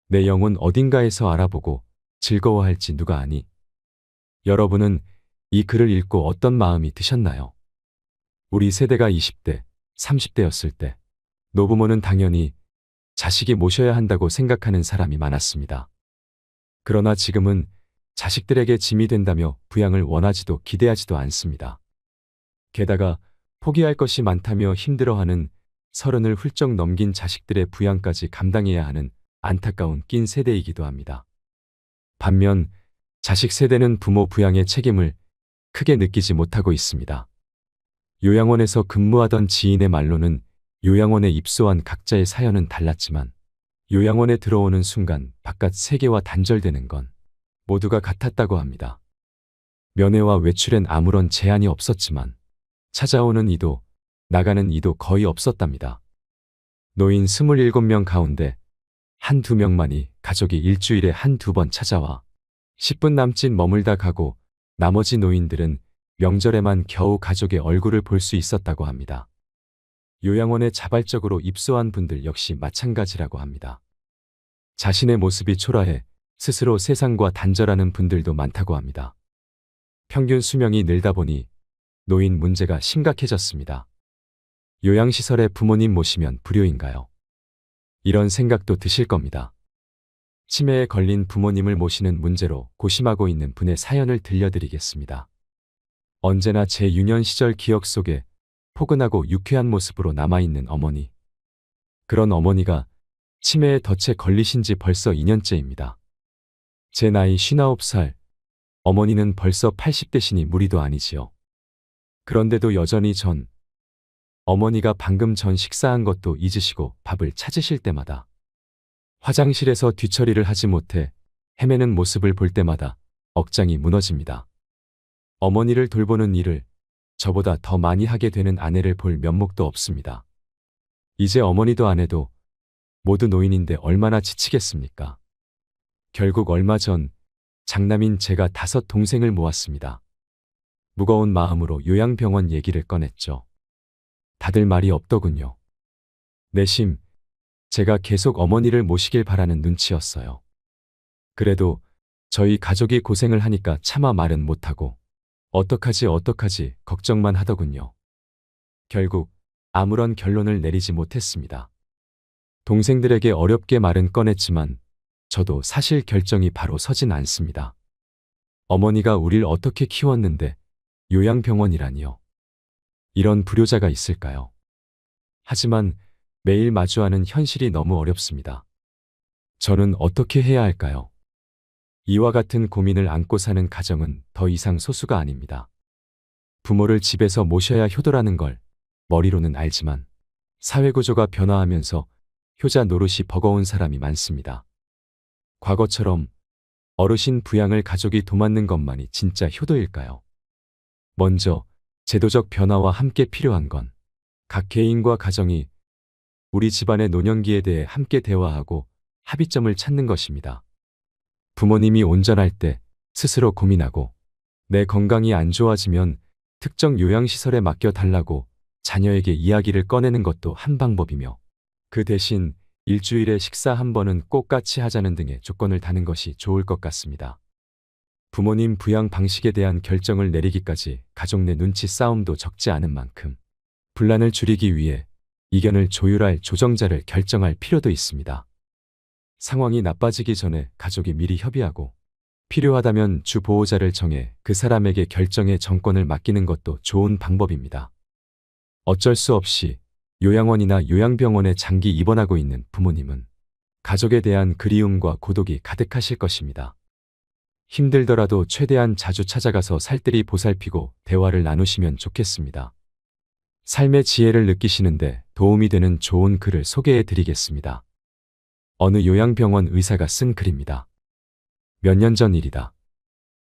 Speaker 2: 내 영혼 어딘가에서 알아보고 즐거워할지 누가 아니. 여러분은 이 글을 읽고 어떤 마음이 드셨나요? 우리 세대가 20대, 30대였을 때 노부모는 당연히 자식이 모셔야 한다고 생각하는 사람이 많았습니다. 그러나 지금은 자식들에게 짐이 된다며 부양을 원하지도 기대하지도 않습니다. 게다가 포기할 것이 많다며 힘들어하는 30을 훌쩍 넘긴 자식들의 부양까지 감당해야 하는 안타까운 낀 세대이기도 합니다. 반면 자식 세대는 부모 부양의 책임을 크게 느끼지 못하고 있습니다. 요양원에서 근무하던 지인의 말로는 요양원에 입소한 각자의 사연은 달랐지만 요양원에 들어오는 순간 바깥 세계와 단절되는 건 모두가 같았다고 합니다. 면회와 외출엔 아무런 제한이 없었지만 찾아오는 이도 나가는 이도 거의 없었답니다. 노인 27명 가운데 한두 명만이 가족이 일주일에 한두 번 찾아와 10분 남짓 머물다 가고 나머지 노인들은 명절에만 겨우 가족의 얼굴을 볼 수 있었다고 합니다. 요양원에 자발적으로 입소한 분들 역시 마찬가지라고 합니다. 자신의 모습이 초라해 스스로 세상과 단절하는 분들도 많다고 합니다. 평균 수명이 늘다 보니 노인 문제가 심각해졌습니다. 요양시설에 부모님 모시면 불효인가요? 이런 생각도 드실 겁니다. 치매에 걸린 부모님을 모시는 문제로 고심하고 있는 분의 사연을 들려드리겠습니다. 언제나 제 유년 시절 기억 속에 포근하고 유쾌한 모습으로 남아있는 어머니. 그런 어머니가 치매에 덫에 걸리신 지 벌써 2년째입니다. 제 나이 59살, 어머니는 벌써 80대시니 무리도 아니지요. 그런데도 여전히 어머니가 방금 전 식사한 것도 잊으시고 밥을 찾으실 때마다 화장실에서 뒤처리를 하지 못해 헤매는 모습을 볼 때마다 억장이 무너집니다. 어머니를 돌보는 일을 저보다 더 많이 하게 되는 아내를 볼 면목도 없습니다. 이제 어머니도 아내도 모두 노인인데 얼마나 지치겠습니까? 결국 얼마 전 장남인 제가 5 동생을 모았습니다. 무거운 마음으로 요양병원 얘기를 꺼냈죠. 다들 말이 없더군요. 내심 제가 계속 어머니를 모시길 바라는 눈치였어요. 그래도 저희 가족이 고생을 하니까 차마 말은 못하고 어떡하지 걱정만 하더군요. 결국 아무런 결론을 내리지 못했습니다. 동생들에게 어렵게 말은 꺼냈지만 저도 사실 결정이 바로 서진 않습니다. 어머니가 우릴 어떻게 키웠는데 요양병원이라니요. 이런 불효자가 있을까요? 하지만 매일 마주하는 현실이 너무 어렵습니다. 저는 어떻게 해야 할까요? 이와 같은 고민을 안고 사는 가정은 더 이상 소수가 아닙니다. 부모를 집에서 모셔야 효도라는 걸 머리로는 알지만 사회구조가 변화하면서 효자 노릇이 버거운 사람이 많습니다. 과거처럼 어르신 부양을 가족이 도맡는 것만이 진짜 효도일까요? 먼저 제도적 변화와 함께 필요한 건 각 개인과 가정이 우리 집안의 노년기에 대해 함께 대화하고 합의점을 찾는 것입니다. 부모님이 온전할 때 스스로 고민하고 내 건강이 안 좋아지면 특정 요양시설에 맡겨달라고 자녀에게 이야기를 꺼내는 것도 한 방법이며 그 대신 일주일에 식사 한 번은 꼭 같이 하자는 등의 조건을 다는 것이 좋을 것 같습니다. 부모님 부양 방식에 대한 결정을 내리기까지 가족 내 눈치 싸움도 적지 않은 만큼 분란을 줄이기 위해 이견을 조율할 조정자를 결정할 필요도 있습니다. 상황이 나빠지기 전에 가족이 미리 협의하고 필요하다면 주 보호자를 정해 그 사람에게 결정의 정권을 맡기는 것도 좋은 방법입니다. 어쩔 수 없이 요양원이나 요양병원에 장기 입원하고 있는 부모님은 가족에 대한 그리움과 고독이 가득하실 것입니다. 힘들더라도 최대한 자주 찾아가서 살뜰히 보살피고 대화를 나누시면 좋겠습니다. 삶의 지혜를 느끼시는데 도움이 되는 좋은 글을 소개해 드리겠습니다. 어느 요양병원 의사가 쓴 글입니다. 몇 년 전 일이다.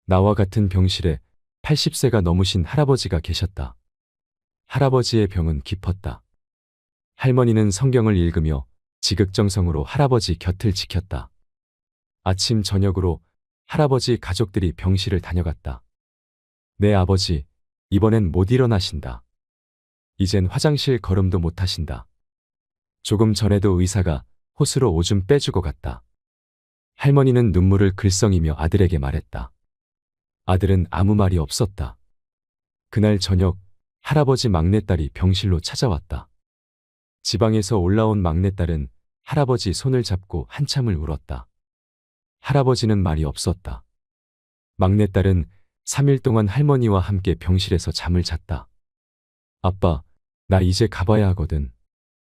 Speaker 2: 나와 같은 병실에 80세가 넘으신 할아버지가 계셨다. 할아버지의 병은 깊었다. 할머니는 성경을 읽으며 지극정성으로 할아버지 곁을 지켰다. 아침 저녁으로 할아버지 가족들이 병실을 다녀갔다. 내 아버지, 이번엔 못 일어나신다. 이젠 화장실 걸음도 못 하신다. 조금 전에도 의사가 호스로 오줌 빼주고 갔다. 할머니는 눈물을 글썽이며 아들에게 말했다. 아들은 아무 말이 없었다. 그날 저녁 할아버지 막내딸이 병실로 찾아왔다. 지방에서 올라온 막내딸은 할아버지 손을 잡고 한참을 울었다. 할아버지는 말이 없었다. 막내딸은 3일 동안 할머니와 함께 병실에서 잠을 잤다. 아빠, 나 이제 가봐야 하거든.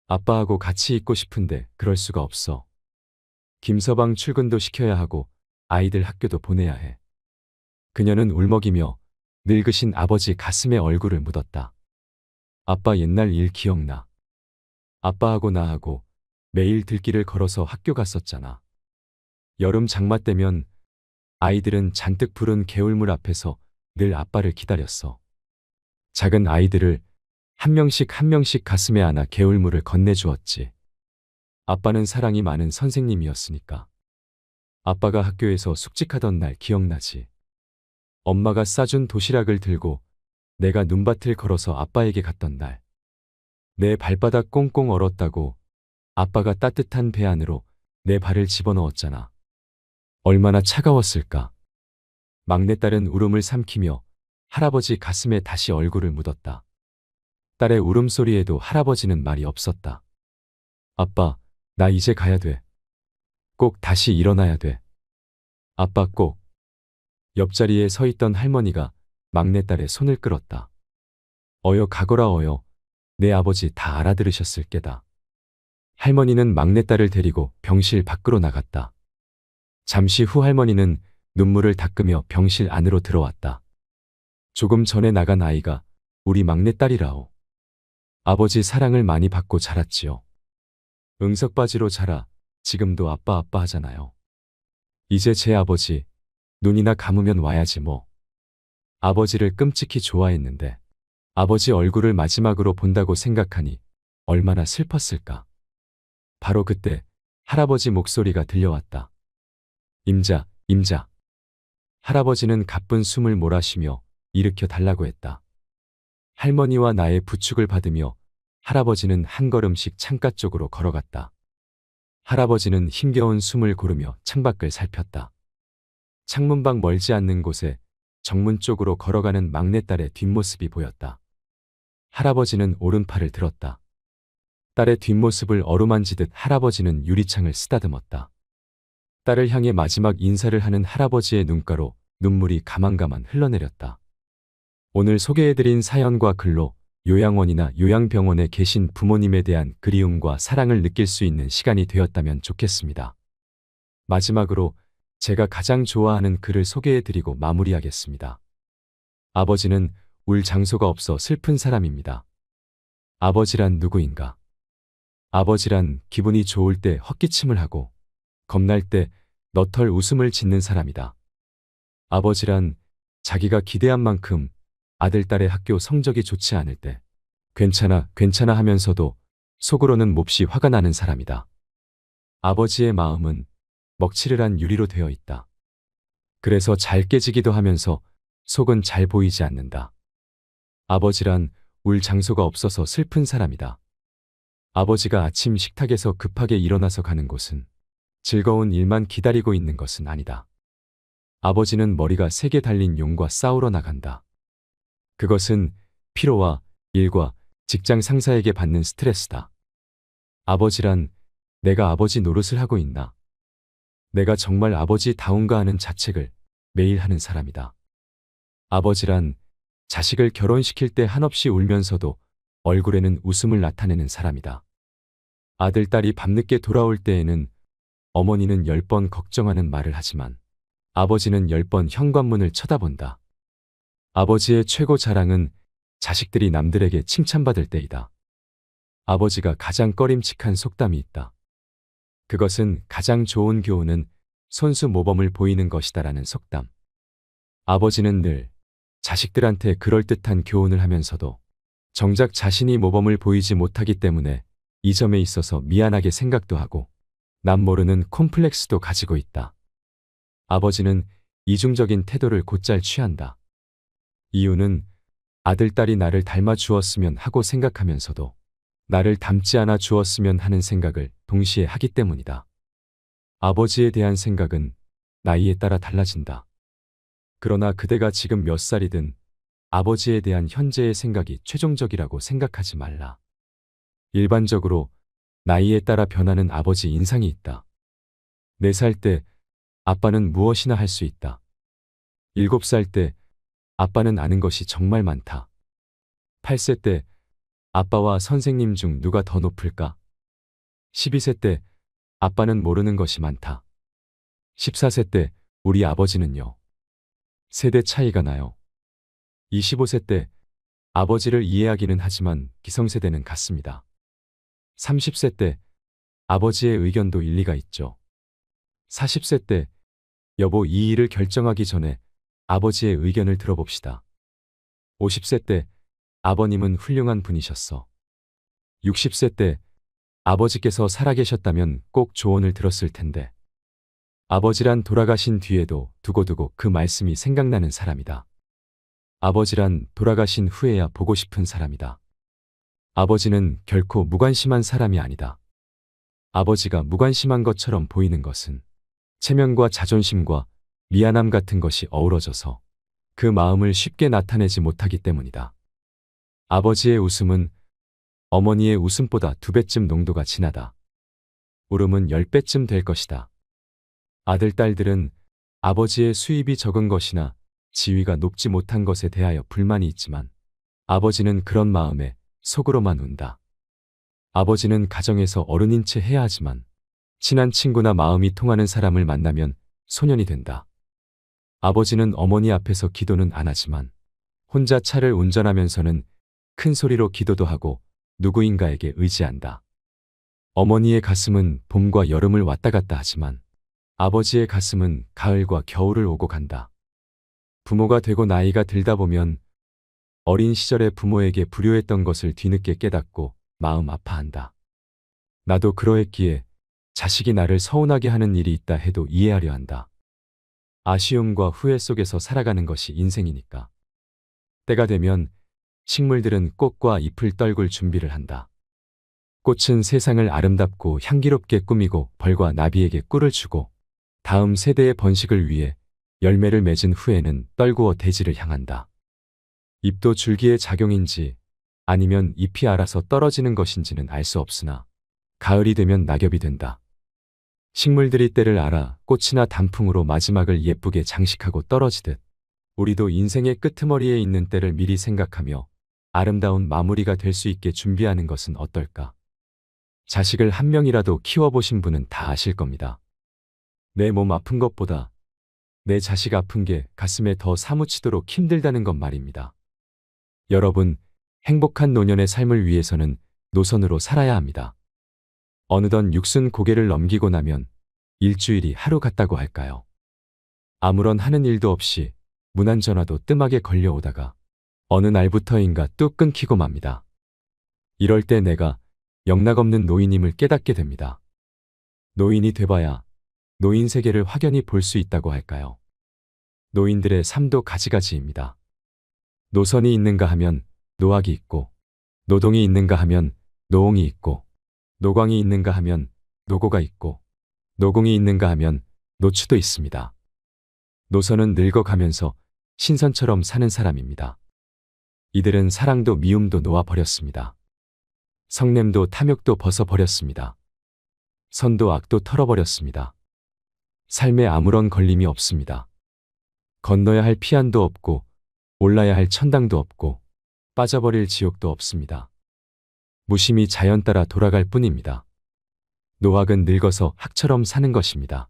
Speaker 2: 아빠하고 같이 있고 싶은데 그럴 수가 없어. 김서방 출근도 시켜야 하고 아이들 학교도 보내야 해. 그녀는 울먹이며 늙으신 아버지 가슴에 얼굴을 묻었다. 아빠 옛날 일 기억나. 아빠하고 나하고 매일 들길을 걸어서 학교 갔었잖아. 여름 장마 때면 아이들은 잔뜩 부른 개울물 앞에서 늘 아빠를 기다렸어. 작은 아이들을 한 명씩 가슴에 안아 개울물을 건네주었지. 아빠는 사랑이 많은 선생님이었으니까. 아빠가 학교에서 숙직하던 날 기억나지? 엄마가 싸준 도시락을 들고 내가 눈밭을 걸어서 아빠에게 갔던 날. 내 발바닥 꽁꽁 얼었다고 아빠가 따뜻한 배 안으로 내 발을 집어넣었잖아. 얼마나 차가웠을까. 막내딸은 울음을 삼키며 할아버지 가슴에 다시 얼굴을 묻었다. 딸의 울음소리에도 할아버지는 말이 없었다. 아빠, 나 이제 가야 돼. 꼭 다시 일어나야 돼. 아빠 꼭. 옆자리에 서 있던 할머니가 막내딸의 손을 끌었다. 어여 가거라 어여. 내 아버지 다 알아들으셨을 게다. 할머니는 막내딸을 데리고 병실 밖으로 나갔다. 잠시 후 할머니는 눈물을 닦으며 병실 안으로 들어왔다. 조금 전에 나간 아이가 우리 막내딸이라오. 아버지 사랑을 많이 받고 자랐지요. 응석바지로 자라 지금도 아빠 하잖아요. 이제 제 아버지 눈이나 감으면 와야지 뭐. 아버지를 끔찍히 좋아했는데 아버지 얼굴을 마지막으로 본다고 생각하니 얼마나 슬펐을까. 바로 그때 할아버지 목소리가 들려왔다. 임자. 할아버지는 가쁜 숨을 몰아쉬며 일으켜 달라고 했다. 할머니와 나의 부축을 받으며 할아버지는 한 걸음씩 창가 쪽으로 걸어갔다. 할아버지는 힘겨운 숨을 고르며 창밖을 살폈다. 창문밖 멀지 않는 곳에 정문 쪽으로 걸어가는 막내딸의 뒷모습이 보였다. 할아버지는 오른팔을 들었다. 딸의 뒷모습을 어루만지듯 할아버지는 유리창을 쓰다듬었다. 딸을 향해 마지막 인사를 하는 할아버지의 눈가로 눈물이 가만가만 흘러내렸다. 오늘 소개해드린 사연과 글로 요양원이나 요양병원에 계신 부모님에 대한 그리움과 사랑을 느낄 수 있는 시간이 되었다면 좋겠습니다. 마지막으로 제가 가장 좋아하는 글을 소개해드리고 마무리하겠습니다. 아버지는 울 장소가 없어 슬픈 사람입니다. 아버지란 누구인가? 아버지란 기분이 좋을 때 헛기침을 하고 겁날 때 너털 웃음을 짓는 사람이다. 아버지란 자기가 기대한 만큼 아들, 딸의 학교 성적이 좋지 않을 때 괜찮아, 괜찮아 하면서도 속으로는 몹시 화가 나는 사람이다. 아버지의 마음은 먹칠을 유리로 되어 있다. 그래서 잘 깨지기도 하면서 속은 잘 보이지 않는다. 아버지란 울 장소가 없어서 슬픈 사람이다. 아버지가 아침 식탁에서 급하게 일어나서 가는 곳은 즐거운 일만 기다리고 있는 것은 아니다. 아버지는 머리가 세게 달린 용과 싸우러 나간다. 그것은 피로와 일과 직장 상사에게 받는 스트레스다. 아버지란 내가 아버지 노릇을 하고 있나? 내가 정말 아버지다운가 하는 자책을 매일 하는 사람이다. 아버지란 자식을 결혼시킬 때 한없이 울면서도 얼굴에는 웃음을 나타내는 사람이다. 아들, 딸이 밤늦게 돌아올 때에는 어머니는 10번 걱정하는 말을 하지만 아버지는 10번 현관문을 쳐다본다. 아버지의 최고 자랑은 자식들이 남들에게 칭찬받을 때이다. 아버지가 가장 꺼림칙한 속담이 있다. 그것은 가장 좋은 교훈은 손수 모범을 보이는 것이다라는 속담. 아버지는 늘 자식들한테 그럴듯한 교훈을 하면서도 정작 자신이 모범을 보이지 못하기 때문에 이 점에 있어서 미안하게 생각도 하고 남 모르는 콤플렉스도 가지고 있다. 아버지는 이중적인 태도를 곧잘 취한다. 이유는 아들, 딸이 나를 닮아 주었으면 하고 생각하면서도 나를 닮지 않아 주었으면 하는 생각을 동시에 하기 때문이다. 아버지에 대한 생각은 나이에 따라 달라진다. 그러나 그대가 지금 몇 살이든 아버지에 대한 현재의 생각이 최종적이라고 생각하지 말라. 일반적으로 나이에 따라 변하는 아버지 인상이 있다. 4살 때 아빠는 무엇이나 할 수 있다. 7살 때 아빠는 아는 것이 정말 많다. 8세 때 아빠와 선생님 중 누가 더 높을까? 12세 때 아빠는 모르는 것이 많다. 14세 때 우리 아버지는요. 세대 차이가 나요. 25세 때 아버지를 이해하기는 하지만 기성세대는 같습니다. 30세 때 아버지의 의견도 일리가 있죠. 40세 때 여보 이 일을 결정하기 전에 아버지의 의견을 들어봅시다. 50세 때 아버님은 훌륭한 분이셨어. 60세 때 아버지께서 살아계셨다면 꼭 조언을 들었을 텐데. 아버지란 돌아가신 뒤에도 두고두고 그 말씀이 생각나는 사람이다. 아버지란 돌아가신 후에야 보고 싶은 사람이다. 아버지는 결코 무관심한 사람이 아니다. 아버지가 무관심한 것처럼 보이는 것은 체면과 자존심과 미안함 같은 것이 어우러져서 그 마음을 쉽게 나타내지 못하기 때문이다. 아버지의 웃음은 어머니의 웃음보다 2배쯤 농도가 진하다. 울음은 10배쯤 될 것이다. 아들, 딸들은 아버지의 수입이 적은 것이나 지위가 높지 못한 것에 대하여 불만이 있지만 아버지는 그런 마음에 속으로만 운다. 아버지는 가정에서 어른인 채 해야 하지만 친한 친구나 마음이 통하는 사람을 만나면 소년이 된다. 아버지는 어머니 앞에서 기도는 안 하지만 혼자 차를 운전하면서는 큰 소리로 기도도 하고 누구인가에게 의지한다. 어머니의 가슴은 봄과 여름을 왔다 갔다 하지만 아버지의 가슴은 가을과 겨울을 오고 간다. 부모가 되고 나이가 들다 보면 어린 시절에 부모에게 불효했던 것을 뒤늦게 깨닫고 마음 아파한다. 나도 그러했기에 자식이 나를 서운하게 하는 일이 있다 해도 이해하려 한다. 아쉬움과 후회 속에서 살아가는 것이 인생이니까. 때가 되면 식물들은 꽃과 잎을 떨굴 준비를 한다. 꽃은 세상을 아름답고 향기롭게 꾸미고 벌과 나비에게 꿀을 주고 다음 세대의 번식을 위해 열매를 맺은 후에는 떨구어 대지를 향한다. 잎도 줄기의 작용인지 아니면 잎이 알아서 떨어지는 것인지는 알 수 없으나 가을이 되면 낙엽이 된다. 식물들이 때를 알아 꽃이나 단풍으로 마지막을 예쁘게 장식하고 떨어지듯 우리도 인생의 끄트머리에 있는 때를 미리 생각하며 아름다운 마무리가 될 수 있게 준비하는 것은 어떨까? 자식을 한 명이라도 키워보신 분은 다 아실 겁니다. 내 몸 아픈 것보다 내 자식 아픈 게 가슴에 더 사무치도록 힘들다는 것 말입니다. 여러분, 행복한 노년의 삶을 위해서는 노선으로 살아야 합니다. 어느덧 60고개를 넘기고 나면 일주일이 하루 같다고 할까요? 아무런 하는 일도 없이 무난전화도 뜸하게 걸려오다가 어느 날부터인가 뚝 끊기고 맙니다. 이럴 때 내가 영락없는 노인임을 깨닫게 됩니다. 노인이 돼봐야 노인 세계를 확연히 볼 수 있다고 할까요? 노인들의 삶도 가지가지입니다. 노선이 있는가 하면 노학이 있고, 노동이 있는가 하면 노옹이 있고, 노광이 있는가 하면 노고가 있고, 노공이 있는가 하면 노추도 있습니다. 노선은 늙어가면서 신선처럼 사는 사람입니다. 이들은 사랑도 미움도 놓아버렸습니다. 성냄도 탐욕도 벗어버렸습니다. 선도 악도 털어버렸습니다. 삶에 아무런 걸림이 없습니다. 건너야 할 피안도 없고 올라야 할 천당도 없고 빠져버릴 지옥도 없습니다. 무심히 자연 따라 돌아갈 뿐입니다. 노학은 늙어서 학처럼 사는 것입니다.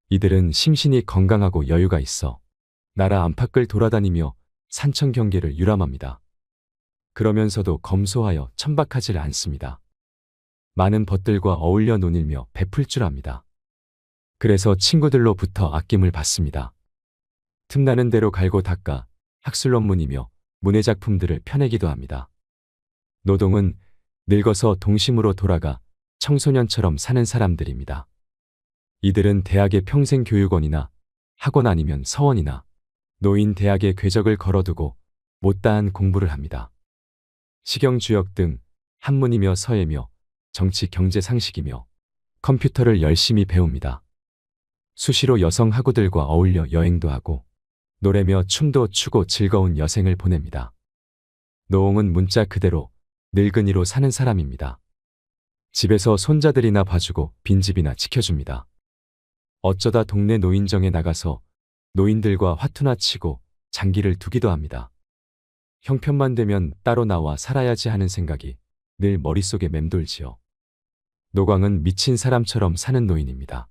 Speaker 2: 이들은 심신이 건강하고 여유가 있어 나라 안팎을 돌아다니며 산청 경계를 유람합니다. 그러면서도 검소하여 천박하질 않습니다. 많은 벗들과 어울려 논일며 베풀 줄 압니다. 그래서 친구들로부터 아낌을 받습니다. 틈나는 대로 갈고 닦아 학술논문이며 문해작품들을 펴내기도 합니다. 노동은 늙어서 동심으로 돌아가 청소년처럼 사는 사람들입니다. 이들은 대학의 평생교육원이나 학원 아니면 서원이나 노인 대학의 궤적을 걸어두고 못다한 공부를 합니다. 식영주역 등 한문이며 서예며 정치 경제 상식이며 컴퓨터를 열심히 배웁니다. 수시로 여성 학우들과 어울려 여행도 하고 노래며 춤도 추고 즐거운 여생을 보냅니다. 노옹은 문자 그대로 늙은이로 사는 사람입니다. 집에서 손자들이나 봐주고 빈집이나 지켜줍니다. 어쩌다 동네 노인정에 나가서 노인들과 화투나 치고 장기를 두기도 합니다. 형편만 되면 따로 나와 살아야지 하는 생각이 늘 머릿속에 맴돌지요. 노광은 미친 사람처럼 사는 노인입니다.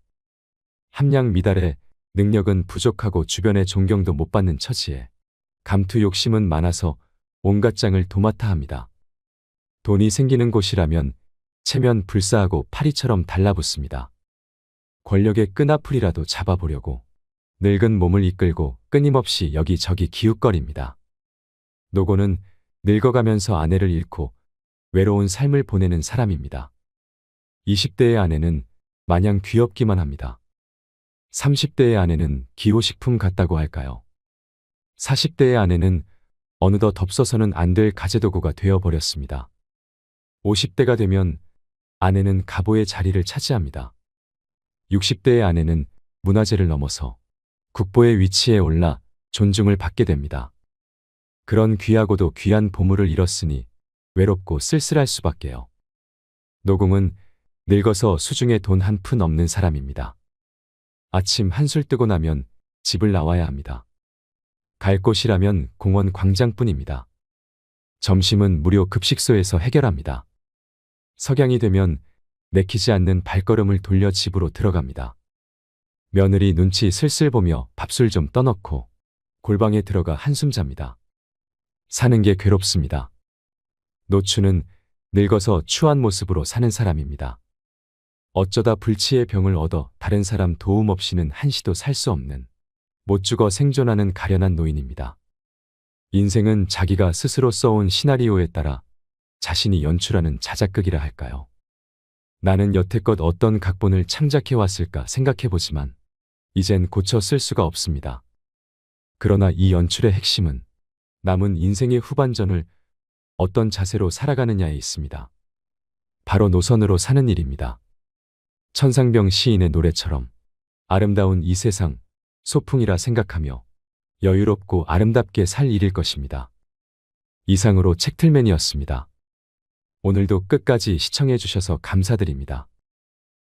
Speaker 2: 함량 미달에 능력은 부족하고 주변의 존경도 못 받는 처지에 감투 욕심은 많아서 온갖 장을 도맡아 합니다. 돈이 생기는 곳이라면 체면 불사하고 파리처럼 달라붙습니다. 권력의 끈앞풀이라도 잡아보려고 늙은 몸을 이끌고 끊임없이 여기저기 기웃거립니다. 노고는 늙어가면서 아내를 잃고 외로운 삶을 보내는 사람입니다. 20대의 아내는 마냥 귀엽기만 합니다. 30대의 아내는 기호식품 같다고 할까요? 40대의 아내는 어느덧 덮서서는 안 될 가재도구가 되어버렸습니다. 50대가 되면 아내는 가보의 자리를 차지합니다. 60대의 아내는 문화재를 넘어서 국보의 위치에 올라 존중을 받게 됩니다. 그런 귀하고도 귀한 보물을 잃었으니 외롭고 쓸쓸할 수밖에요. 노공은 늙어서 수중에 돈 한 푼 없는 사람입니다. 아침 한술 뜨고 나면 집을 나와야 합니다. 갈 곳이라면 공원 광장뿐입니다. 점심은 무료 급식소에서 해결합니다. 석양이 되면 내키지 않는 발걸음을 돌려 집으로 들어갑니다. 며느리 눈치 슬슬 보며 밥술 좀 떠넣고 골방에 들어가 한숨 잡니다. 사는 게 괴롭습니다. 노추는 늙어서 추한 모습으로 사는 사람입니다. 어쩌다 불치의 병을 얻어 다른 사람 도움 없이는 한시도 살 수 없는 못 죽어 생존하는 가련한 노인입니다. 인생은 자기가 스스로 써온 시나리오에 따라 자신이 연출하는 자작극이라 할까요? 나는 여태껏 어떤 각본을 창작해왔을까 생각해보지만 이젠 고쳐 쓸 수가 없습니다. 그러나 이 연출의 핵심은 남은 인생의 후반전을 어떤 자세로 살아가느냐에 있습니다. 바로 노선으로 사는 일입니다. 천상병 시인의 노래처럼 아름다운 이 세상 소풍이라 생각하며 여유롭고 아름답게 살 일일 것입니다. 이상으로 책틀맨이었습니다. 오늘도 끝까지 시청해 주셔서 감사드립니다.